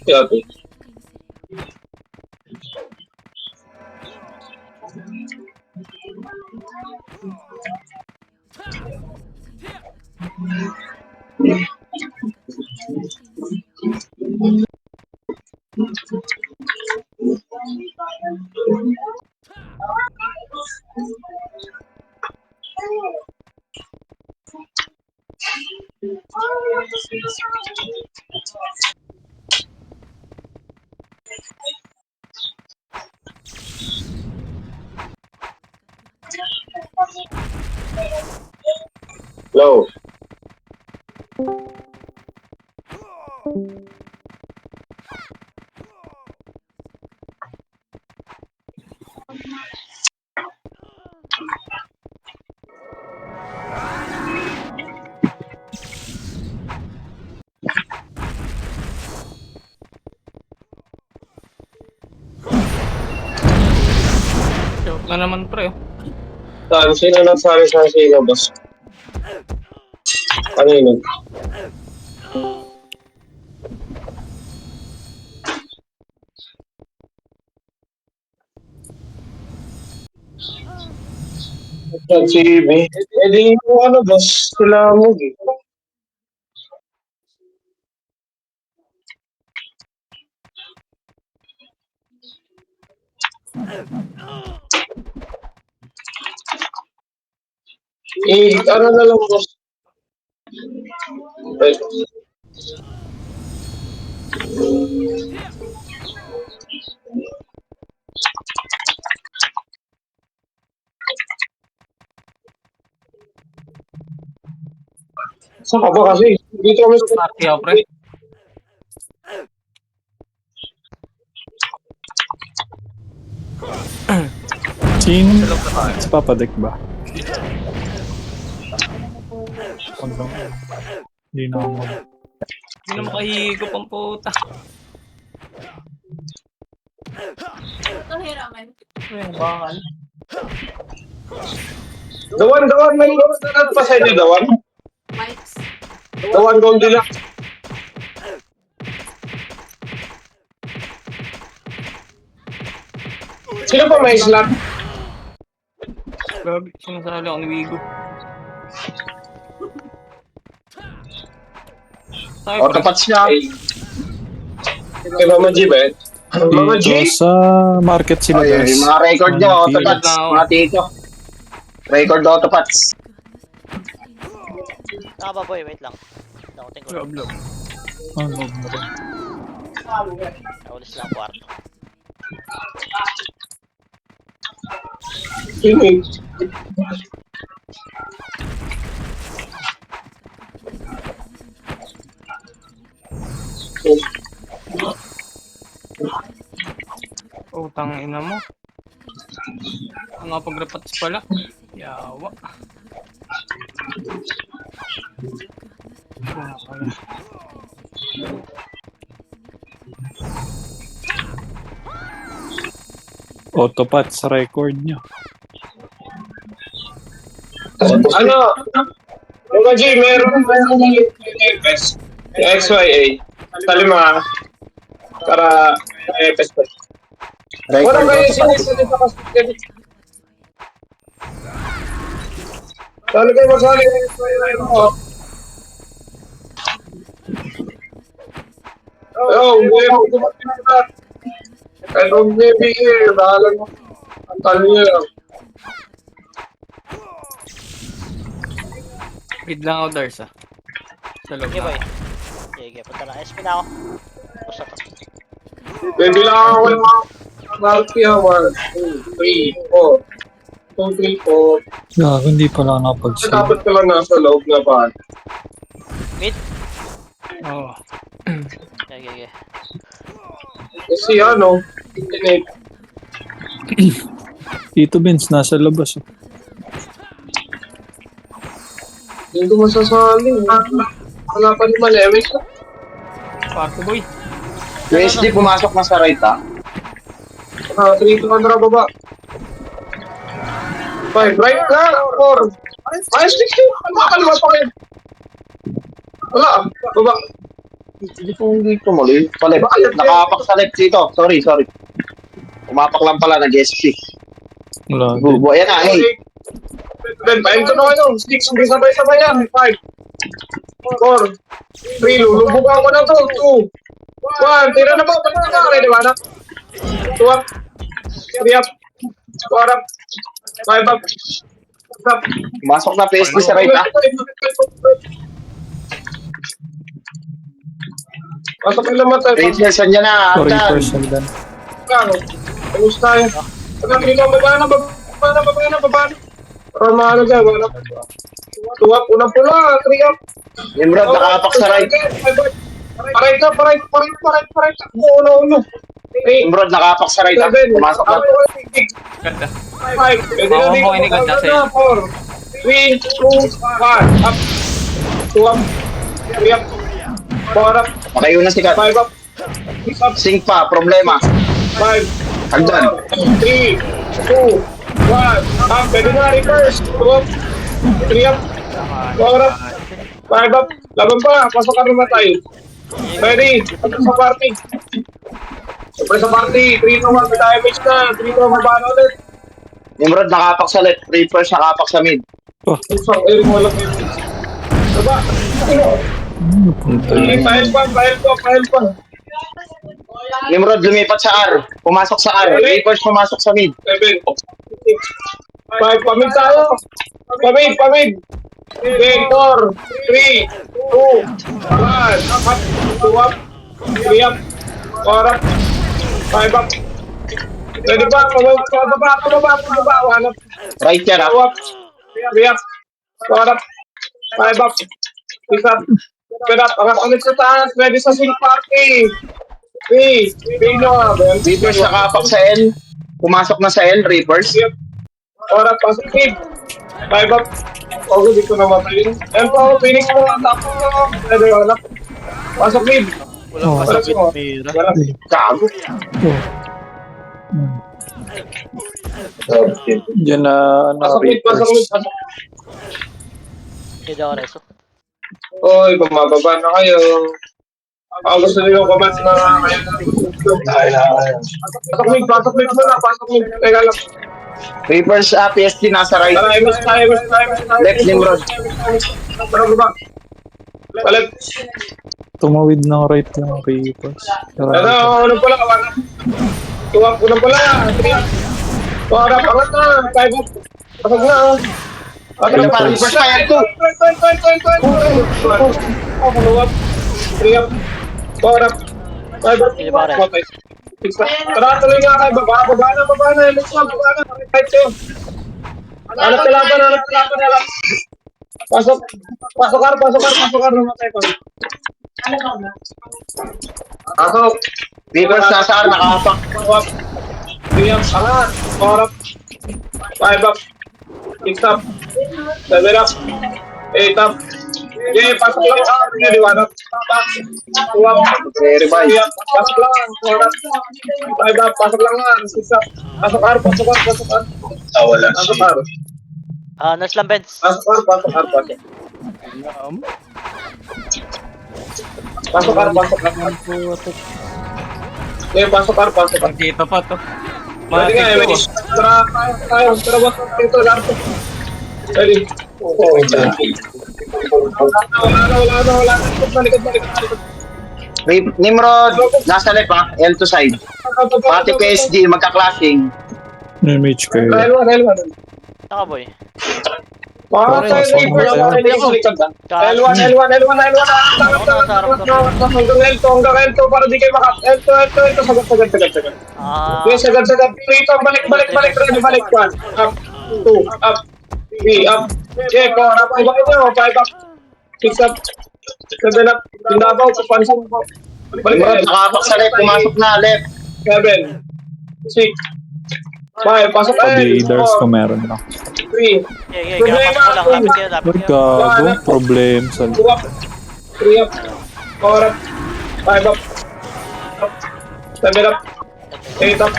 Yabi. Low. Joke na naman pre. Sino nagsabi sa sino, boss? Kanino? Si B. Eh di yung ano, boss? Sila mo, eh. Ano na lang, boss? Eh, saan ka ba kasi? Dito kami sa... Party ako pre. Sino? Si Papa Dick ba? Hindi na ako mag... Hindi na makahigop ang puta. Ayun, bakal. Dawan, may ano pa sa inyo, Dawan? Dawan, Goldilocks. Sino pa may slot? Grabe, sinasali ako ni Wigo. Sabi O, tapat siya. Kay Mama G ba eh? Mama G? Dito sa market sila Ay, guys. mga record nyo, Ano, autopats, na ako. mga tito. Record autopats. Tama boy, wait lang. Nakutin ko. Loob. Ano mo rin? Naulis lang kwarto. Sino eh? Utang ina mo. Ang pag-repats pala. Yawa. Wala pala. Autopat sa record nyo. Ano? Mama G, meron FS. XYA. Talima. Para FS pa. Wala Record kayo autopats. sinisalita kasi. Saan kayo masali? Oh, hindi mo kumakita. Kaya nung nabigay, bahala mo. Ang talo niya. Bid lang ako, Dars ah. Sa loob Sige na. boy. Sige, punta na. SP na ako. Pusa to. Pwede lang ako yung mga Malki 1, 2, 3, 4. 2, 3, 4. Gago, hindi pala nakapag-save. Dapat ka lang nasa loob na ba? Mid. Oo. Sige. Kasi ano, internet. Tito Vince, nasa labas. Hindi ko masasali. Wala pa ni Malewis. Party boy. USD pumasok na sa right, ha? 3 to 100 baba. 5, right ka, 4. Ay, 16. Makakalawa pa kayo. Wala, baba. Hindi ko mali. Palip. Nakapak sa left dito. Sorry. Umapak lang pala, nag-SP. Wala din. Bubo, ayan na, hey. Ben, pahin ko na kayo. 6, hindi sabay-sabay yan. 5, 4, 3, lulubugan ko na to. 2, 1, tira na ba? Tira na ba? Ready ba na? 2 up, 3 up, 4 up, 5 up, 6 up. Masok na PSP sa right, ah. Pasok yung lamat tayo. Reapers, andyan na. Sorry, Andyan. person dan. Ayos tayo. Pagka dito, baba na. Para maano dyan, wala. 2 up, unang pula, 3 up. Nimrod, nakapak sa right. Paray ka. Uno. 8, Nimrod, nakapak sa right, ah. 7, Pumasok na. Ganda. 5, pwede na Oo, dito. okay, ganda, sir. 4, 3, 2, 1, up. 2 up, 3 up, 4 up, Makayo na si Kat. 5 up, 6 up, Sync pa, problema. 5, Hagdan. 3, 2, 1, up. Pwede na, reverse. 2 up, 3 up, 4 up, 5 up. Laban pa, pasok ka naman tayo. Ready, pasok sa party. Siyempre sa party, 3 to 1, may damage na. 3 to 1, mabano ulit. Nimrod, nakapak sa left. Reapers, nakapak sa mid. Isang air mo lang yun. Diba? Punta Sige, yun. file pa. Nimrod, lumipat sa R. Pumasok sa R. Reapers, pumasok sa mid. 7, 6, 5, pamig tayo. Pamig. Vector, 3, 2, 1, up, 2 up, 3 up, 4 up, 5 up. Pwede ba? Pababa, 1 up, Right yan, 2 ah. up, 3 up, 4 up, 5 up, 6 up. Pwede up, angat ulit sa taas, ready sa swing party. 3, Bino, Reapers, nakapak sa L. Pumasok na sa L, Reapers. 4 up, pasok kid. 5 up. Ako, di ko namatay. Ayan po, Phoenix mo ang tapo. Pwede wala. Pasok mid. Oh, Pasok mo. Wala. Gago. oh. Diyan na, ano, Pasok mid. Reapers. Hindi ako reso. Oy, bumababa na kayo. Ako gusto nyo kabat na kayo. Pasok mid muna. Teka lang. Reapers, PSG, nasa right. Tara, MS tayo. Left, Nimrod. Tara, baba. Balik. Tumawid ng right yung Reapers. Ano pala, wala. Tuwag ko na pala. 3 up. 4 up, angat na. 5 up. Pasok na. Ayun pa, Reapers pa yan, 2. 3 up. 4 up. 5 up. Hindi ba rin? Okay. Tara, tuloy nga kayo. Baba na. Let's go, baba na. Right kayo. Hanap kalaban na lang. Pasok kar. Namatay ko. Pasok. Reapers, nasa R, nakapak. 3 up. Angat. 4 up. 5 up. 6 up. 7 up. 8 up. Okay, pasok lang ka. Ready, 1 up. 2 up. Very bye. 3 up. Pasok lang. 4 up. 5 up. Pasok lang nga. 6 up. Pasok R. Wala. Pasok R. Nas lang, Benz. Pasok R. Okay, pasok R. Dito pa to. Pwede nga, may tara tayo. Tara, boss. Ito, Larto. Ready? Wala na. Likod. Nimrod, nasa left, ah. L to side. Pati PSG, magka-clashing. May mage kayo. L1. Nakaboy. Tayo sa Reapers. L1. Hanggang L2 para di kayo makat. L2. Sagad. Okay, sagad. Dito, balik. Ready, balik. 1, up, 2, up, 3, up. Okay, 4 up. 5 up. 6 up. 7 up. Tindabaw, papansin mo. Balik. Nimrod, nakapak sa left, pumasok na left. 7, 6, 5, pasok Pwede Dars ko meron na. 3, Okay, kinapasok ko lang. Lapit kayo. Gago, problem sa 2 up, 3 up, 4 up, 5 up, 7 up, 8 up,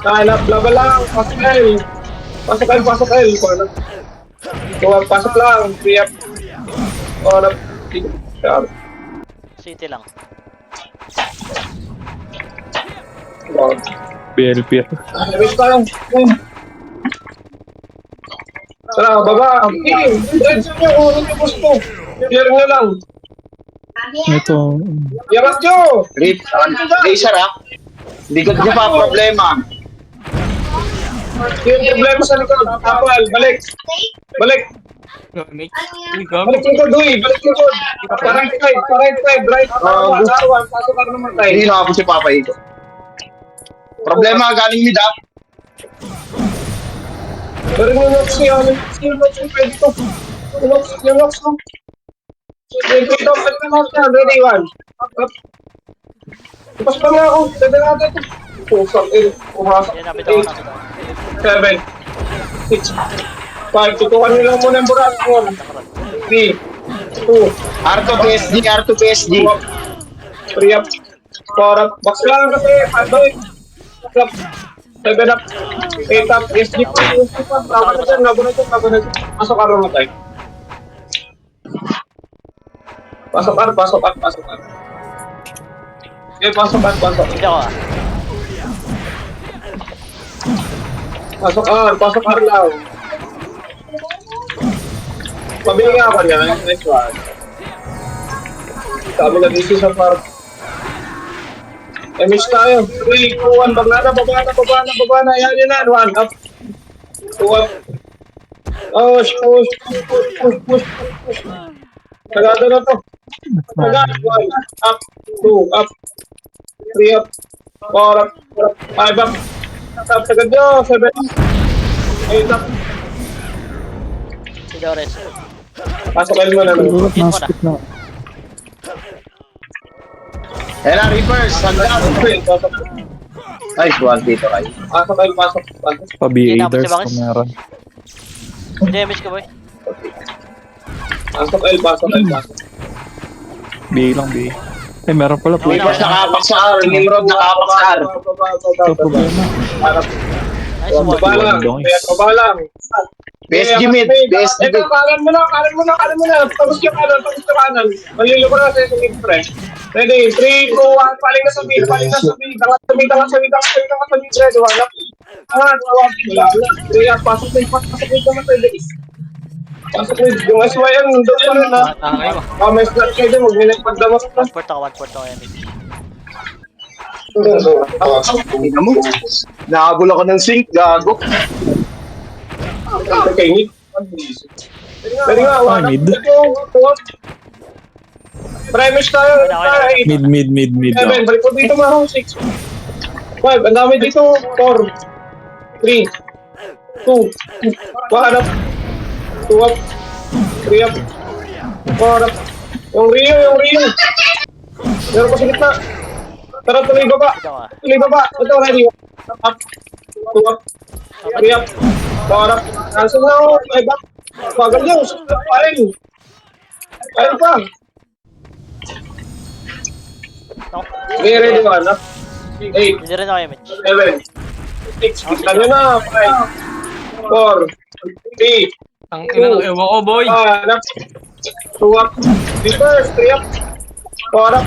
9 up, laban lang, pasok Pasok L. Tuwag, pasok lang. Free up. Corrupt. City lang. BLP. Wait tayo. Tara, baba. Red zone nyo kung ano yung gusto. Clear nyo lang. Ito. Yakas nyo. Laser Hindi ko pa problema. Yung problema sa likod. Apal, balik. Balik. Mitch. Balik likod, Uy. Balik likod. Right side. Right. Arawan. Pasok ka naman tayo. Hindi na ako si Papa ito. Problema galing mid up. Pero yung locks niya, yung locks yung pwede to. Yung locks no. Yung pwede to, ready one. Tapos pa nga ako, dada natin ito. Pusang pumasok. Yan, bitaw na. 7, 6, 5, tutukan nyo lang muna yung buras ko. 3, 2, R2 PSG, R2 PSG. 3 up, 4 up. Box lang kasi, 5 up. 7 up, 8 up, SD pa, Laban na dyan. Pasok ka rin tayo. Pasok. Okay, pasok. Hindi ako Pasok lang. Pabili nga ako niya, nice one. Sabi na dito sa park. Miss tayo. 3, 2, 1. Baba na. Yan yun na. 1 up. 2 up. Push. Tagada na to. Tagada. 1 up. 2 up. 3 up. 4 up. 5 up. Tagad nyo. 7 up. 8 up. si Dores. Pasokin mo na. Tulot na split na. Ela, reverse, hanggang. Nice one dito kayo. Pasok. Pa-B-Aiders Hindi, kung meron. Damage ka, boy. Pasok. BA lang, BA. Eh, meron pala po. Reverse nakapak sa R, Nimrod nakapak sa R. Ito problema. Nice one. Baba lang. PSG mid. Ito, kanan mo na. Tapos yung kanan. Maliloko na sa isang mid, pre. Ready, 3, 2, 1. Paling na sa mid. Tangat sa mid. Ready, 1 up. Wala. 3 up. Pasok mid naman tayo. Pasok mid. Yung SYM, doon pa rin, ha. Tangay mo. May slot kayo din. Mag-minute pagdamot na. 1 port ako, Emig. Tingnan mo. Nakabula ko ng sync, gago. Okay, mid. Pwede nga, 1 mid. up. Premise tayo. Mid. 7, balik ko dito mga 6. 5, ang dami dito. 4, 3, 2, 1 up. 2 up. 3 up. 4 up. Yung Rio. Meron pa sa gitna. Tara, tuloy baba. Ito, ready. Up. 2 up. 3 up. 4 up. Cancel na ako. 5 up. Bagal nyo. Ayun pa. No? Okay, ready 1 up. 8, Hindi rin ako, Emig. 7, 6. Ano na? 5, 4, 3, Ang ina ng ewan ko, boy. 1 up. 2 up. Reverse. 3 up. 4 up.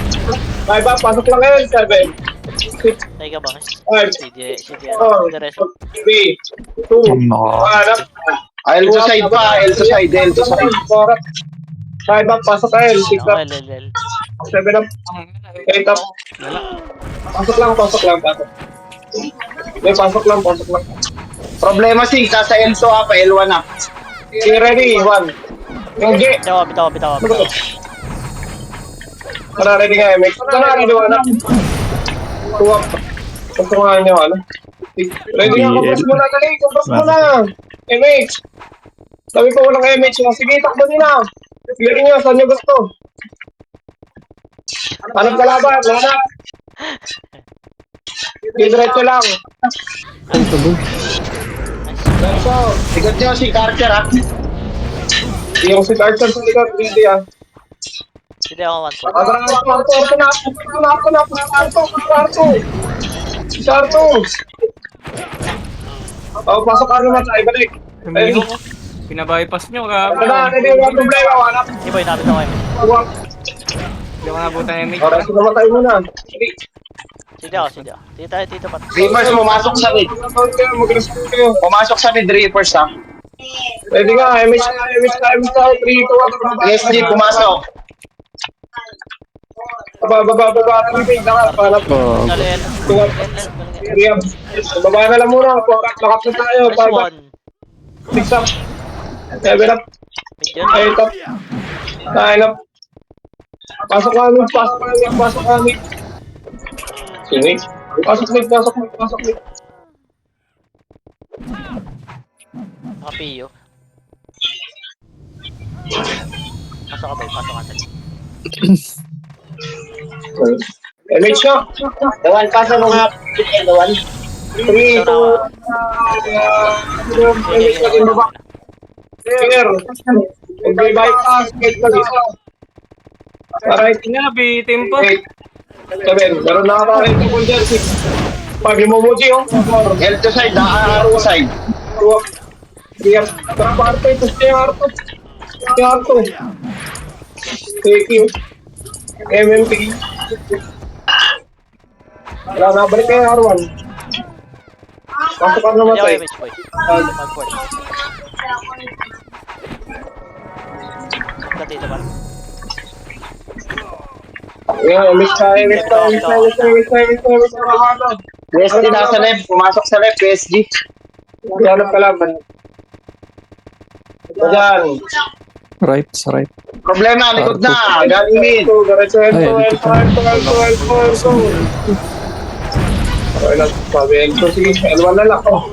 5 up. Pasok lang ngayon. 7, 6, Tayo ka ba? 5, CD, 4, Dores. 3, 2, 1 up. L to side pa, L to side. 4 up. 5 up. Pasok kayo. 6 up. 7 up. 8 up. Pasok lang. May pasok lang. Problema si sa L2 pa, L1 na. Okay, ready. 1. Yung G. Bitaw. Tara, ready nga. Tara, ready. 1 up. 2 up. Pagtungan nyo, ano? Ready nga. Compress mo na. Dali. Compress mo na. MH. Sabi ko walang MH. Sige, takbo nyo na. Sige nyo. Saan nyo gusto? Anong kalaban? Wala. Diretso lang. So, Sigat nyo si Carter yung si Carter sa likod, hindi ah. Hindi ako 1 port. Sarto. Oh, pasok ka naman tayo, balik. Amigo ko. Pinabypass nyo, Ito gago. na, hindi mo problema, wala. Hindi boy, napit ako MH. Huwag. Hindi ko nabutan yung mate. Oras na namatay mo na. Sige. Sige ako, sige ako. Dito tayo, dito pa. Reapers, pumasok sa mid. Mag-respond kayo. Pumasok sa mid, Reapers, ha? Pwede nga, MH na, MH na, MH na. 3, 2, 1. PSG, pumasok. Baba, tripid na ka. Para Oh, Dali, L. tuwag. Riyam. Baba na lang muna. Lakat na tayo. Nice one. 6 up. 7 up. Mid yun. 8 up. 9 up. Pasok kami, pasok kami, pasok kami. Sige. Pasok mid, pasok mid, pasok mid. Naka-PU. Pasok ka boy, pasok ka. MH ka. Dawan, pasa mga dawan. 3, 2, MH ka din baba. Clear. Mag-bypass. Gate ka dito. Alright. Bitin po. 8. 7. Meron na kakain ko kung dyan. 6. Pag lumumoji, oh. L2 side, naka-arrow side. 2. Riyam. Tara, parto. Ito siya, Arto. Si Arto. Thank you. MMP. Wala na, balik kayo, R1. Pasok ka naman Hindi ako tayo. MH boy. Mag-port. Ito dito pa. Yeah, miss tayo. PSG, nasa left. Pumasok sa left, PSG. Hanap kalaban. Diyan. right, sa right. Problema, likod na. Galing mid. Diretso, Ay, dito ka. Okay lang, sabi Elso. Sige, L1 na lang. Oh.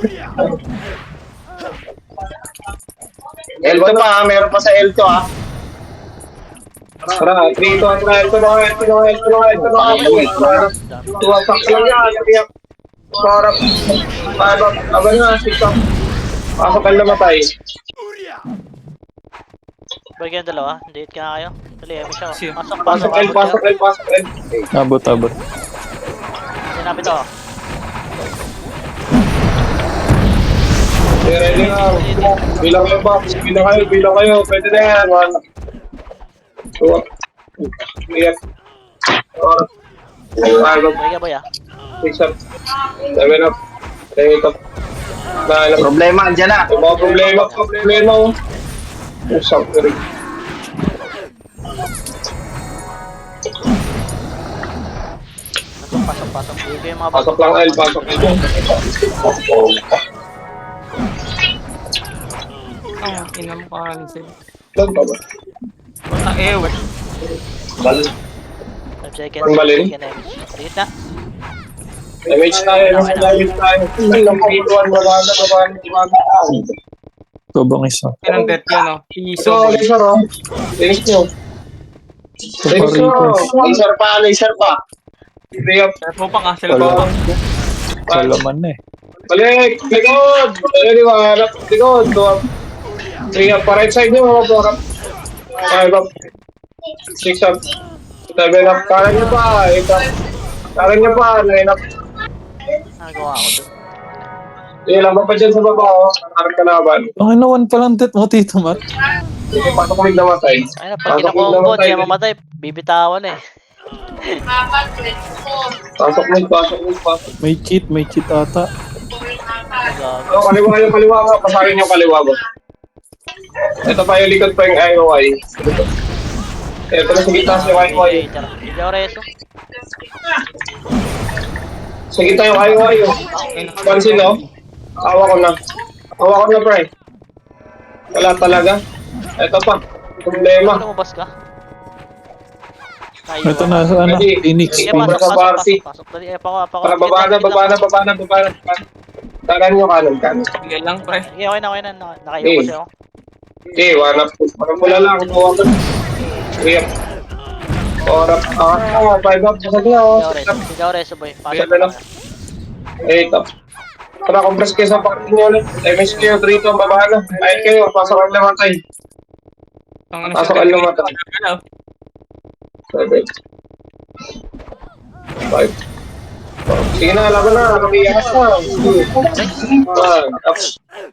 L2 pa, ha? Meron pa sa L2, ha? Tara, 3 to, L2 na. Tuwasak lang yan. Kaya, parang, aban na, 6 up. Pasok ka namatay. Boy, ganyan dalawa. Date ka nga kayo. Dali, MH ako. Siya. Pasok, Pasok pasok. L. Abot. Sinapit ako. Ready na. Bilang kayo, Box. Bilang kayo. Pwede na yan. 1, 2, 3, 4, 5 up, Boy ka boy 6 up, 7 up, 8 up, 9 up. Problema, andyan na. Yung mga problema oh. Usap ko rin. Pasok. Hindi ko yung mga Pasok lang L, pasok L. Ang ina mo cancel. Doon pa ba? Basta ewan. Bal. 5 seconds. Ang balin? Dikit na. MH tayo. Ay, lang pituan, babana. Tubang isa. Yan ang death yun, no? Piso. So, laser oh. Thanks nyo. Thanks nyo. Laser pa. Three up. Selfo pa ka, selfo pa. Kalaman na eh. Balik! Likod! Ready ba? Likod! 2 up. 3 up. Pa right side nyo. 4 up. 5 up. 6 up. 7 up. Kanan nyo pa. 8 up. Kanan nyo pa. 9 up. Nagawa ako dun. Sige lang pa dyan sa baba. Oh. Harap kalaban. Ang inawan pa lang death mo, Tito Mat. Sige, pasok ko yung namatay. Ay na, pag kinukumbon, siya mamatay. Bibitawan eh. Pasok mo. May cheat ata. Nagawa. Oh, kaliwa nga. Pasakin yung kaliwa mo. Ito pa yung likod pa yung IOI. Ito na sa gitna sa IOI. Hindi ako reso. Sa gitna yung IOI. Oh. Pansin no? Awa ko na, pre. Wala talaga. Ito pa. Problema. Ano lumabas ka? Ito na, Phoenix. Sige, Kumpra sa party. pasok. Dali, pa ako. Para baba na. Taran nyo kanan. Sige lang, pre. Sige, okay na. Nakaiyo kasi ako. Okay, one pula lang. Kuha ko. 3 up. 4 up. 5 up. Pasag na, oh. Hindi ako reso, boy. Pasok Ayan na lang. 8 up. Tara, compress kayo sa party nyo ulit. MS kayo, 3 to, baba na. Ayun kayo, pasok ang namatay. Ang ano Pasok siya, ang namatay. ano? 7. 5. Sige na, laban na. Nakiyakas na. One, up.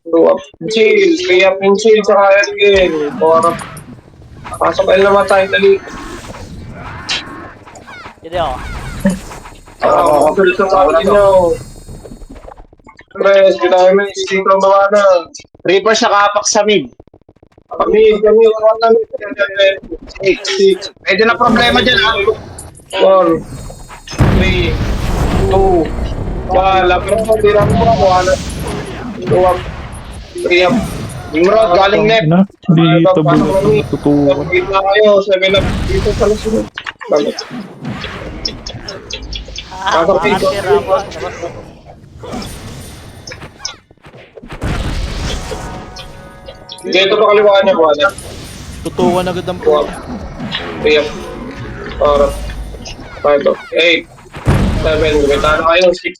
Two, up. Chill. Three up and chill. Saka again. Four up. Pasok L naman tayo. Dali. Hindi ako. Kapil sa mga nyo. Press, kailangan yung from baba na. Reaper sa kapak sa mid. Kami, wala kami. 6. Pwede na problema dyan ha. 4, 3, 2, 1. Laban mo, tira mo. 1, 2 up. 3 up. Nimrod, galing left. Na, dito bulot na natutuwa. Gitna kayo, 7 up. Dito sa lasunod. Balik. Pasok dito. Makakatira ako. Labas. Dito pa kaliwa niya, 1 up. Tutukan agad ang 2 up. 3 up. 4 up. 5 up. 8. 7. Gumitano kayo. 6.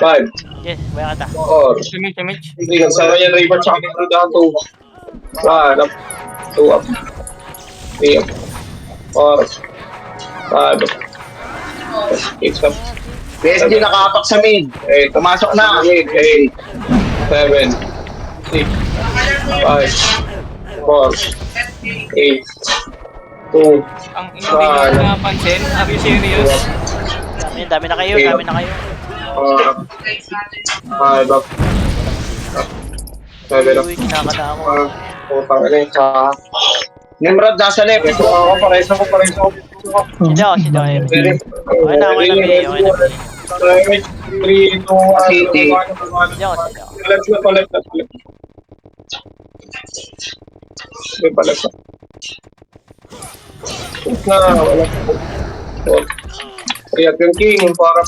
5. Okay, baya kita. 4. Image. Hindi, nagsara yan, River, tsaka River down 2. 1 up. 2 up. 3 up. 4 up. 5 up. 6 up. PSG nakapak sa mid. Pumasok na. 8. 7. 6. 5. 4. 8. 2. Ang hindi ko na napansin. Are you serious? Dami na kayo, dami na kayo. 5 up. 7 up. Uy, kinakata ako. Putang ina yung sa... Nimrod, nasa left. Pareso ako, pareso ako. Hindi ako, hindi ako. Very... Okay na, okay na, okay na. 3, 2, 1. Hindi ako, hindi ako. Left na, left na. May palag na. Na, wala. 3 up yung king, yung para.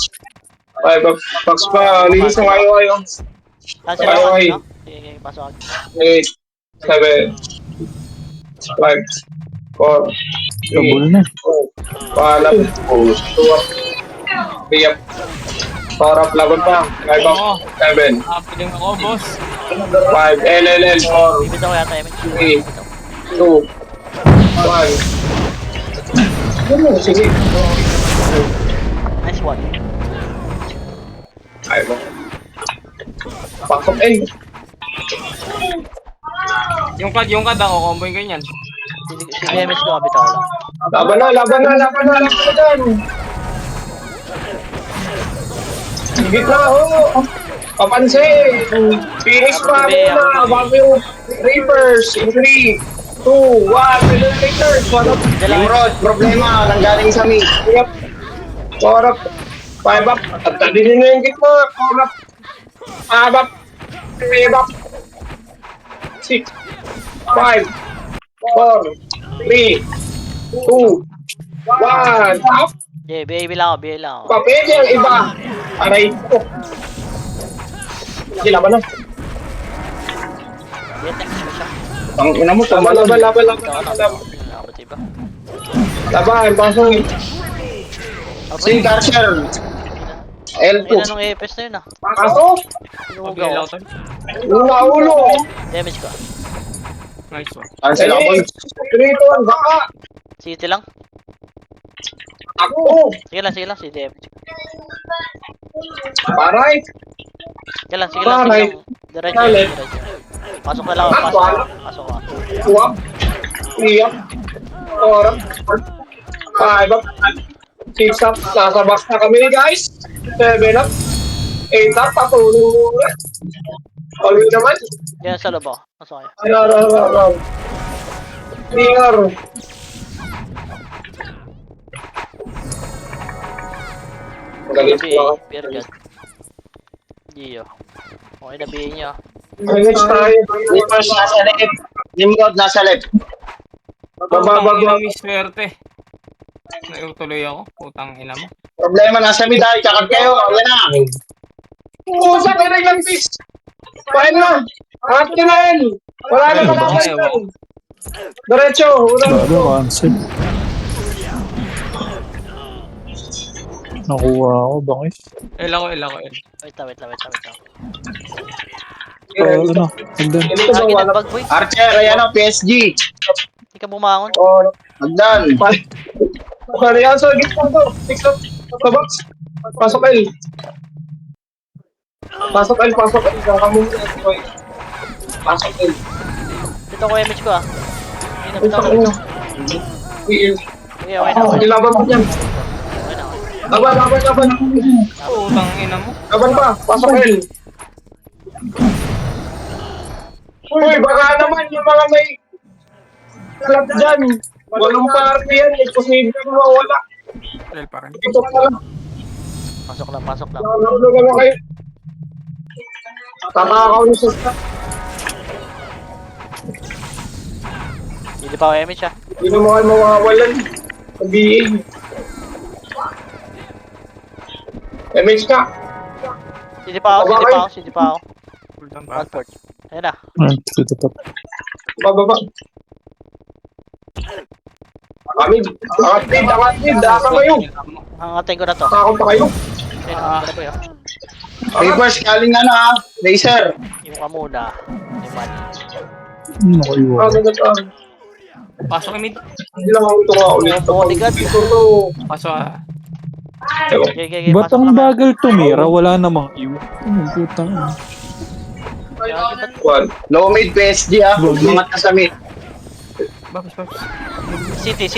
5 up. Pax pa, linis ng ayaw. Saan sila ako, no? Sige, pasok ako. 8, 7, 5, 4, Double na. 2 up, 3 up, 4 up, laban pa, 5 up, 7, Piling ako, boss. 5, LLL, 4, Bibit ako yata, Emin. 3, 2, 1. Sige. Nice one. Ayaw mo. Pasok eh. Yung kad ako, combo yung ganyan. Si DMS ko, kabit ako lang. Laban na dyan. Higit na, Papansin. Phoenix pa muna. Bago yung Reapers. In 3, 2, 1. Reapers. 1 up. Nimrod, problema. Nanggaling sa mid. 3 up. 4 up. 5 up. At tadinin na yung gitna. 4 up. 5 up. 3 up. 6, 5, 4, 3, 2, 1. Up. Yeah, baby lang ako. Papel yung iba. Aray ko. Sila ba na? Yeah, text mo siya. Ang ina mo, tama lang. Laban. Nakabot iba. Laban, pasok. Si Karcher. L2. Ayun, anong EPS na yun ah? Pasok. Inuhog Okay, ako. lang Luna ulo. Damage ko. Nice one. Cancel ako. 3, 2, 1, baka. City lang. Ako. Sige lang, si damage. Paray. Sige lang. Diretso. Pasok na lang ako, pasok ka. 2 up. 3 up. 4 up. 5 up. 6 up. Nasa box na kami guys. 7 up. 8 up. Patulong muna. Always naman. Yan sa loob ako. Pasok kayo. Araw. Tingar. Galit ko ako. Pero God. Gio. Okay na bihin niyo. Manage tayo. Reapers nasa left. Nimrod nasa left. Baba. May swerte. Naiutuloy ako. Putang ina mo. Problema nasa mid ay kakag kayo. Yan na. Pusa ka na yung fish. Pahin na. Akin na yan. Wala na kalaban. Diretso. Bago, cancel. Nakuha ako, bangis. L ako. Wait lang. Ano? Hagdan. Lagi nagbag boy. Archer, ayan o, PSG. Hindi ka bumangon. Oh, Hagdan. ano yan sa gitna to? 6 up. Sa box. Pasok L. Pasok L, pasok L. Saka mo muna. Pasok L. Dito ko image ko ah. Inap Pasok na. L. Okay, okay na. Ilaban mo yan. Okay na. Laban. Putang ina mo. Laban pa. Pasok L. Uy, baka naman yung mga may kalap dyan. Walong party yan. Imposible mo mawala. Lel pa rin. Ito pa lang. Pasok lang, pasok lang. Nakakalog naman kayo. Tatakaw ni Sista. Hindi pa ako image ah. Hindi naman kayo mawawalan. Sabihin. MH ka. Hindi pa ako. Full down pa. One port. Ayun na. Dito pa. Bababa. Kami, angat-tid. Daka kayo. Hangatin ko na to. Takot pa kayo. Ayun, ano ba yun? Papers, galing na na. Laser. Yung ka muna. Iman. Nakaiwan. Pasok kay mid. Hindi lang ako ito nga ulit. Bodyguard. Ito to. Pasok ah. Okay, Ba't pasok ang lang. bagal tumira? Wala namang Q. Anong putang ina? One. Low mid PSG ah. Umangat ka sa mid. Babs. City.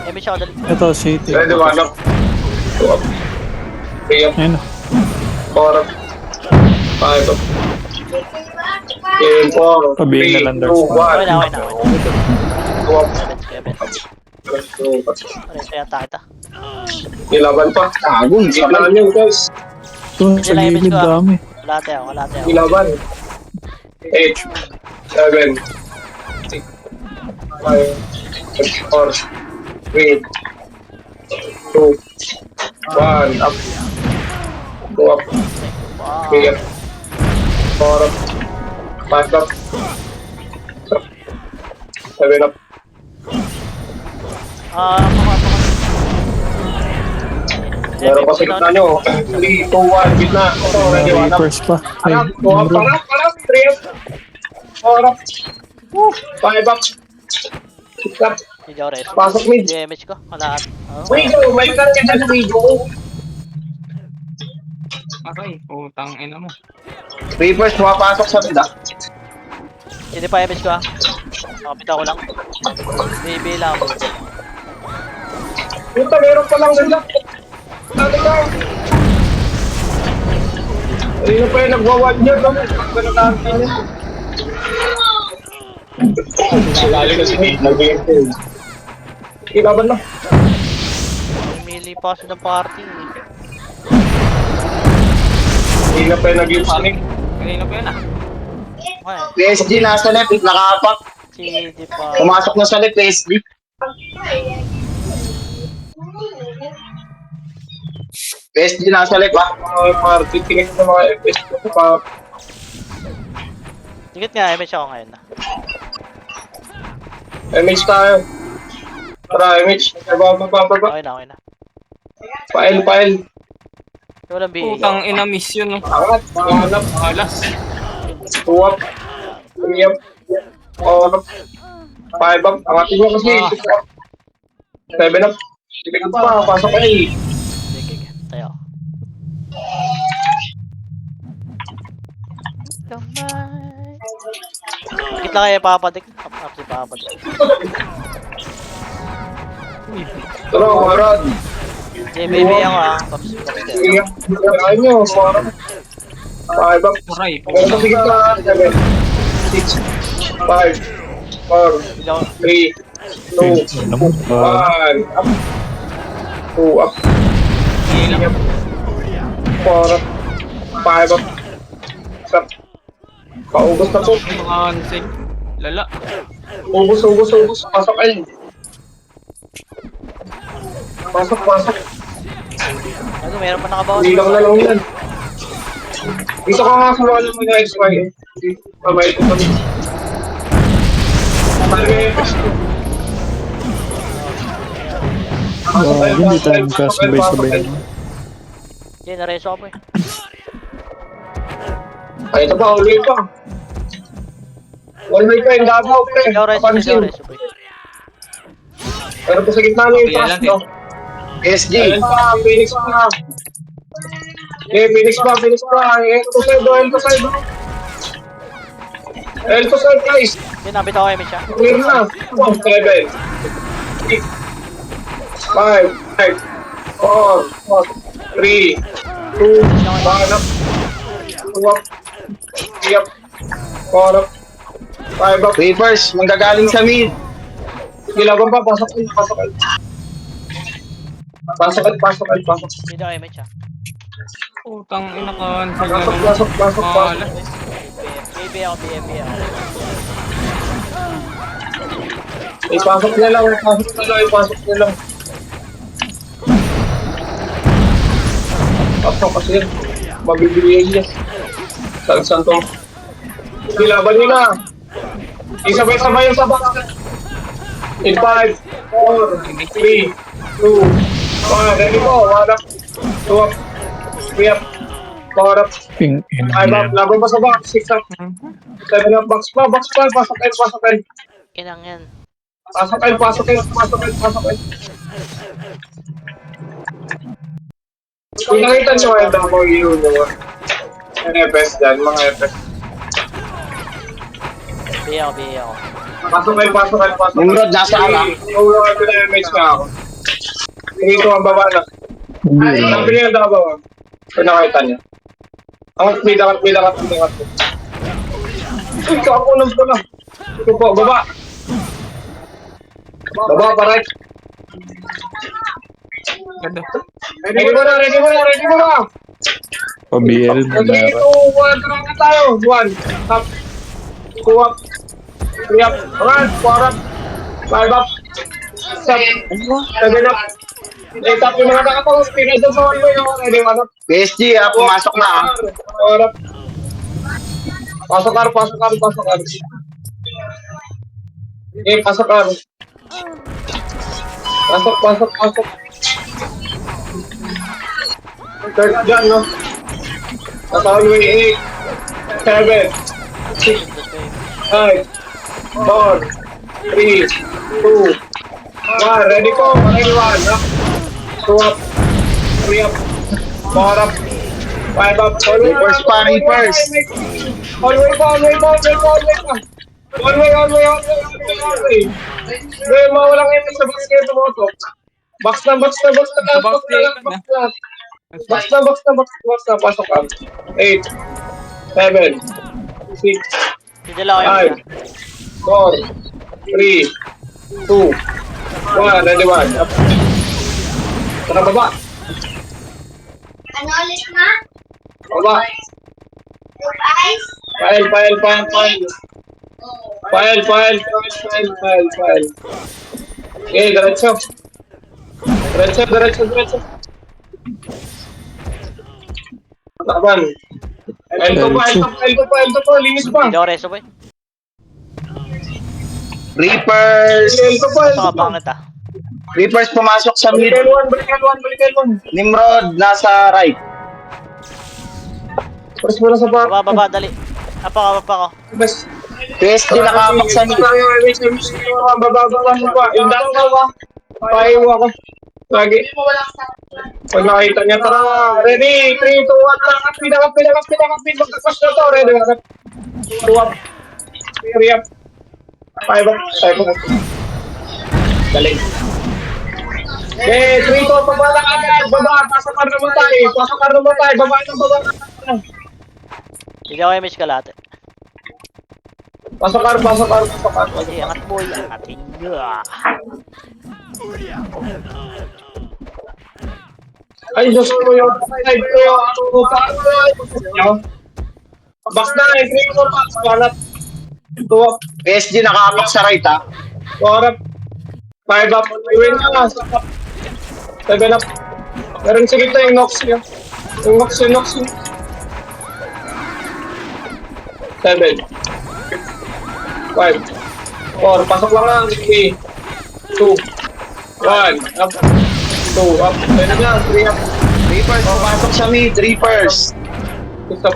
Image ako dali. Ito, city. Ready, one up. Two up. Three up. Ayun na. Four up. Five up. Game 4. Sabihin na lang, Darcy. Okay na. Two up. Kevin. Ano kaya takita? Ilaban pa. Tagong. Ilaban nyo, guys. Ito, sa gilid dami. Wala tayo. Ilaban. 8, 7, 6, 5, 4, 3, 2, 1, up. 2 up. 3 up. 4 up. 5 up. 7 up. Meron pa sa gitna nyo. 3, 2, 1, gitna. Ito, ready, 1 up. First pa. Ay, Parang, 2 up, parang, 3 up. 4 up. 5 up. 6 up. Si Jores. Pasok mid. Si image ko. Wala. Wigo, may ka rin dyan, Wigo. Okay. Putang ina mo. Papers, pumapasok sa mid ah. Hindi pa image ko ah. Nakapita ko lang. Baby lang. Puta, meron pa lang sila. Ano lang? Ayun pa yung nagwa-1 year, no? Ganun natin yun. Lalo na si Nate, nag-game ko. Ilaban na. Mili pa kasi ng party. Hindi na pa yung nag-game si Nate. Kanina pa yan ah. Okay. PSG nasa left. Nakapak. Si di pa. Pumasok na sa left PSG. PSG nasa left ah. Mga party, tingin sa mga FS ko pa. Tigit nga image ako ngayon na. MH tayo. Tara, MH. Baba. Okay na. File. Walang BA. Putang ina miss yun no. Angat, hanap. Alas. 2 up. 3 up. 4 up. 5 up. Angatin nyo kasi. 6 up. 7 up. Tingin pa, pasok ka eh. Sige. Tayo. Kamay. Dikit lang kayo papadik. Up si papadik. Tara, Warad. Si baby ako ah. Pops. Sige, kaya nyo. 4 up. 5 up. Aray. Pero sa sige na, 7, 6, 5, 4, Ikaw. 3, 2, ano mo? 1, up. 2 up. 3 up. 4 up. 5 up. 6 up. Paubos na po. Mga ansig. Lala. Ubos. Pasok ay. Pasok. Ano, meron pa nakabawas. Hindi lang na lang yan. Dito ka nga sa mga alam mo na XY. Pabay ko kami. Hindi tayo magkasabay-sabay. Hindi, nareso ako eh. Ay, ito pa, uli pa. One way pa yung Davao, pre. Ikaw reso, Papansin. pre. Pero po sa gitna na yung Okay, task, lang, no? PSG. Ayun pa, Phoenix pa. Okay, Phoenix pa. L2 side, L2 side. L2 side, guys. Pinabit ako image siya. Clear na. 7, 6, 5, 4, 3, 2, 1 up. 2 up. 3 up. 4 up. 5 up. Reapers, manggagaling sa mid. Gilaban pa, pasok. Pasok. Hindi ako image siya. Putang ina ka. Sa Pasok. Mahala. BB ako, BB ako. Pasok na lang. Pasok kasi yan. Mabibigyan niya. Saan to? Gilaban nyo na. Isabay-sabay yung sabak. In 5, 4, 3, 2, 1. Ready po. 1 up. 2 up. 3 up. 4 up. Ping, 5 up. Laban pa sa box. 6 up. 7 up. Box pa. Pasok kayo. Inang yan. Pasok kayo. Kung nakita nyo kayo W, FS dyan, mga FS. BB ako. Pasok kayo. Nimrod, nasa ala. Ulo kayo na image ka ako. Tingin ko ang baba na. Ang pinili na baba. Kung nakita nyo. Ang pidakat. Ikaw ako nang pula. Ito po, baba. Baba, paray. Ganda. Ready mo na. PBL na 3, 2, 1, tara na tayo. 1, up. 2 up. 3 up. Alright, 4 up. 5 up. 7 up. 8 up yung mga nakatawag. Pinay doon sa 1 way. Ready, 1 up. PSG, pumasok na. 4 up. Pasok ka. Okay, pasok ka. Pasok. Third dyan, no? Nasa hallway 8, 7, 6, 5, 4, 3, 2, 1. Ready po. 1 up. 2 up. 3 up. 4 up. 5 up. Reapers pa. Hallway pa. Hallway. May mawalang image sa box kayo tumoto. Box na. Box na. Pasok ka. 8, 7, 6, Hindi lang ako image 5, 4, 3, 2, 1. Ready, 1. Up. Tara, baba. Ano ulit na? Baba. Your eyes? File. Okay, diretso. Laban. L2 pa. Linis pa. Hindi ako reso boy. Reapers. L2 pa. Pakabangit ah. Reapers pumasok sa mid. Balikan 1. Nimrod, nasa right. Press mo na sa bar. Baba, dali. Apa ko. Best. PSG, nakapak sa mid. Bababa mo pa. Indan ka ba? Paiwa ko. Lagi. Pag nakita niya, tara. Ready? 3, 2, 1. Pinakap. Magkakas na to. Ready? 2 up. 3 up. 5 up. Galing. Okay, 3, 2, baba lang agad. Baba. Pasok ka naman tayo. Baba. Hindi ako image kalate. Pasok ka. Sige, angat boy. Angatin nyo ah. Ay, Diyos ko yun. Side ko yun. Box na. 3, 4 box. 1 up. 2 up. PSG, nakapak sa right, 4 up. 5 up. Win na. 6 up. 7 up. Meron sa kita yung Nox niya. Yung Nox. 7. 5. 4. Pasok lang lang. 3. 2. 1. Up. 2. Up. 10 na. 3 up. Reapers, pumasok sa mid. Reapers. 6 up.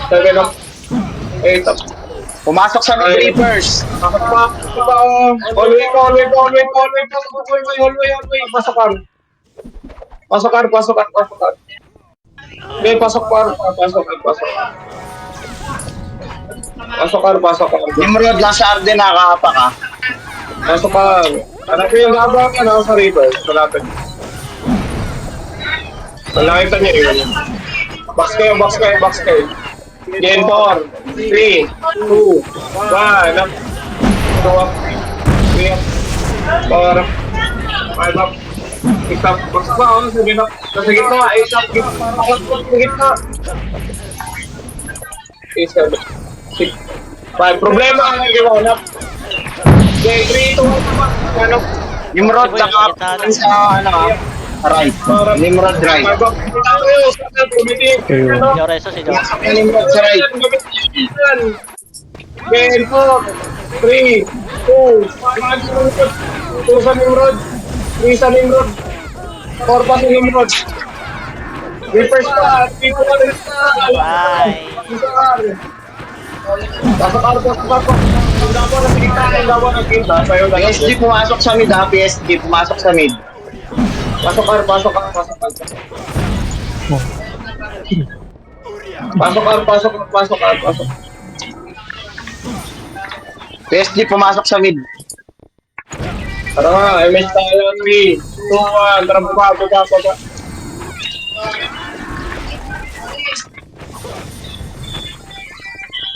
7 up. 8 up. Pumasok sa mid. Reapers. Hallway. Pasok ka. Hindi, pasok par. Pasok. Pasok. Nimrod lang sa Arden, nakakapa ka. Pasok par. Anak ko yung gabang ano sa river. Malapit. Malakita niyo yun. Box kayo. Gen 4, 3, 2, 1, up. 2 up. 3 up. 4 up. 5 up. 6 up. Box pa, 7 up. Nasa gitna, 8 up. Sa gitna. 8, 7, 6, 5. Problema ang nag-1 up. Okay, 3, 2, 1. Ano? Nimrod, nakakapa ka sa, right. Nimrod, right. 5 up. Ayun. Si Joreso, si Joreso. Nimrod sa right. Gen 4, 3, 2, 2 sa Nimrod, 3 sa Nimrod, 4 pa sa Nimrod. Reverse pa, 3 pa rin sa Bye. pasok. Dawa na kita. PSG pumasok sa mid, ha? PSG pumasok sa mid. Pasok. PSG pumasok sa mid. Tara nga, MS tayo, 3, 2, 1, tara baba.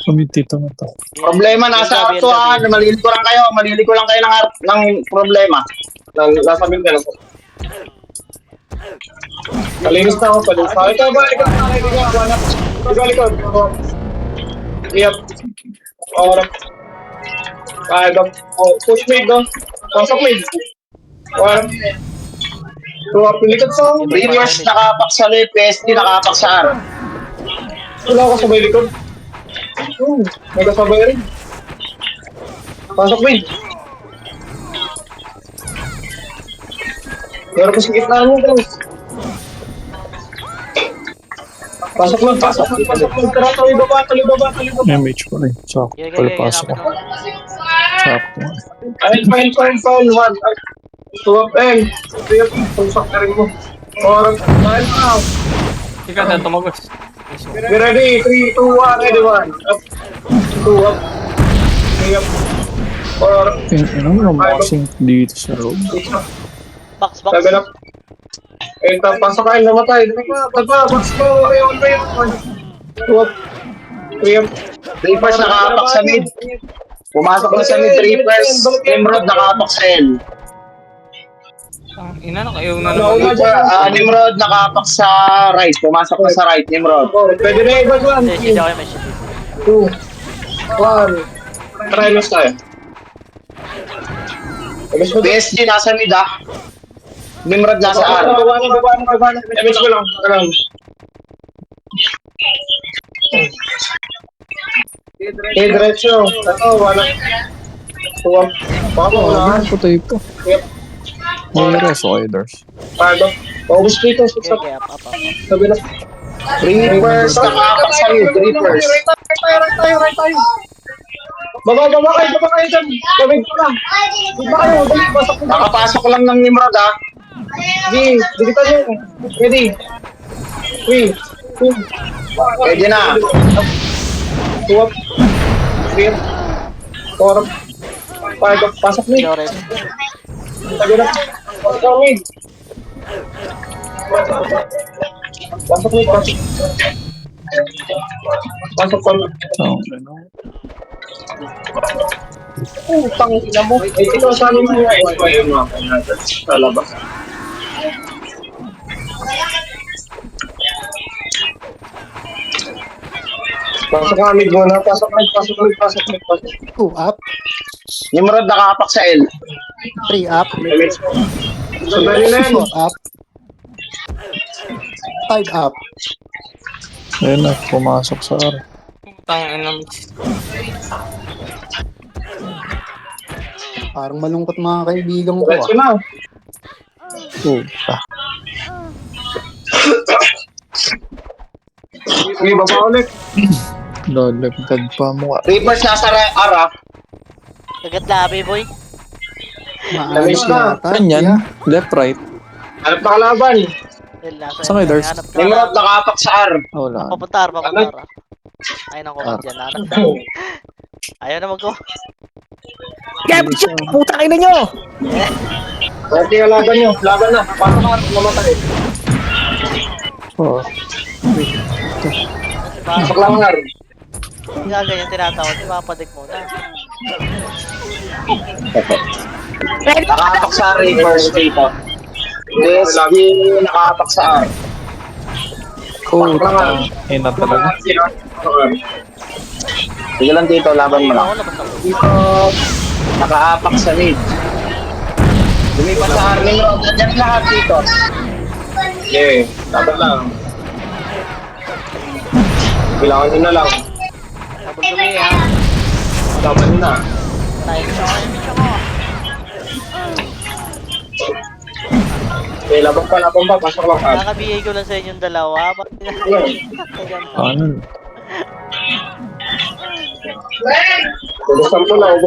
Kumitito na to. Problema nasa aktuan, maliligo lang kayo ng problema. Nasa mid na lang. Kalinis na ako pa din. Ito ba? Likod. Yep. Orap. Kaya push mid do. Pasok mid. Orap. Tuwap likod sa ako. Reverse nakapak sa left, PSG nakapak sa R. Wala ako sabay likod. May kasabay rin. Pasok mid. Pero kasi gitna mo guys. Pasok lang. Tara, tuloy baba. MH pa rin. Sakto. Palipasok ko. Sakto. Fine. 1. Tuwap Pulsak na rin mo. Orang. Fine now. Ikaw na tumagos. Be ready. 3, 2, 1. Ready, 1. Up. 2 up. 3 up. 4 up. Ano yung boxing dito sa road? Box. 7 up. 8 up. Pasok kayo. Namatay. Tagpa. Box ko. Ayun. 2 up. 3 up. Reverse nakapak sa mid. Pumasok na sa mid, Reverse. Nimrod nakapak sa L. Ina na kayo na Nimrod nakapak sa right. Pumasok na sa right, Nimrod. Pwede na ibag 1. Si Joreso, may shit. 2, 1. Try loss tayo. PSG nasa mid, ha? Nimrod nasa R. Baba na. MS ko lang. Diretso. Ito, wala. Tuwag. Baka wala. Ano po tayo ito? Yep. May riders. Pardon. Paubos dito. Okay, up. Sabi na. Reverse nakapak sa mid, Reverse. Right tayo. Baba kayo dyan. Gawin ko lang. Baba kayo. Dali, pasok ko. Nakapasok lang ng Nimrod, ha? Sige, digitan nyo. Ready. 3, 2, Pwede na. 2 up. 3 up. 4 up. 5 up. Pasok ni. Joreso. Sabi na. Pasok ni. Pasok pa. Ano? Utang ina mo. Ito sa amin mo. Ito yung mga natin sa labas. Pasok kami muna. Pasok. 2 up, Nimrod nakapak sa L. 3 up, Sabay na yan. 4 up, 5 up. Ayun na, pumasok sa R. Tang ina. Parang malungkot mga kaibigan ko. Diretso na. Puta. Sige, baba ulit. Lalagdag pa mo. Reverse nasa R, ha? Kagat labi, boy. Maalis na. yata. Ganyan. Yeah. Left, right. Hanap na kalaban. Saan kayo, Dars? Nimrod, nakaapak sa R. Wala. Papunta, papunta. Ayun ang command dyan. Hanap na. Ayaw na mag-go. Capture! Puta kayo na nyo! Okay, laban nyo. Laban na. Pasok ka. Namatay. Oh. Pasok lang nga. Nga ganyan tinatawag. Papadik muna. Nakaapak sa reverse dito. PSG, nakaapak sa R. Oh, ina talaga. Sige lang dito, laban mo lang. Ako labas ako. Nakaapak sa mid. Lumipas sa R. Nimrod, nandiyan lahat dito. Yeah, laban lang. Kailangan nyo na lang. Double gumi ha. Laban nyo na. Tayo sa akin. Okay, laban pa. Pasok lang ka. Nakabigay ko lang sa inyong dalawa. Bakit Ano? Ubusan ko na lang.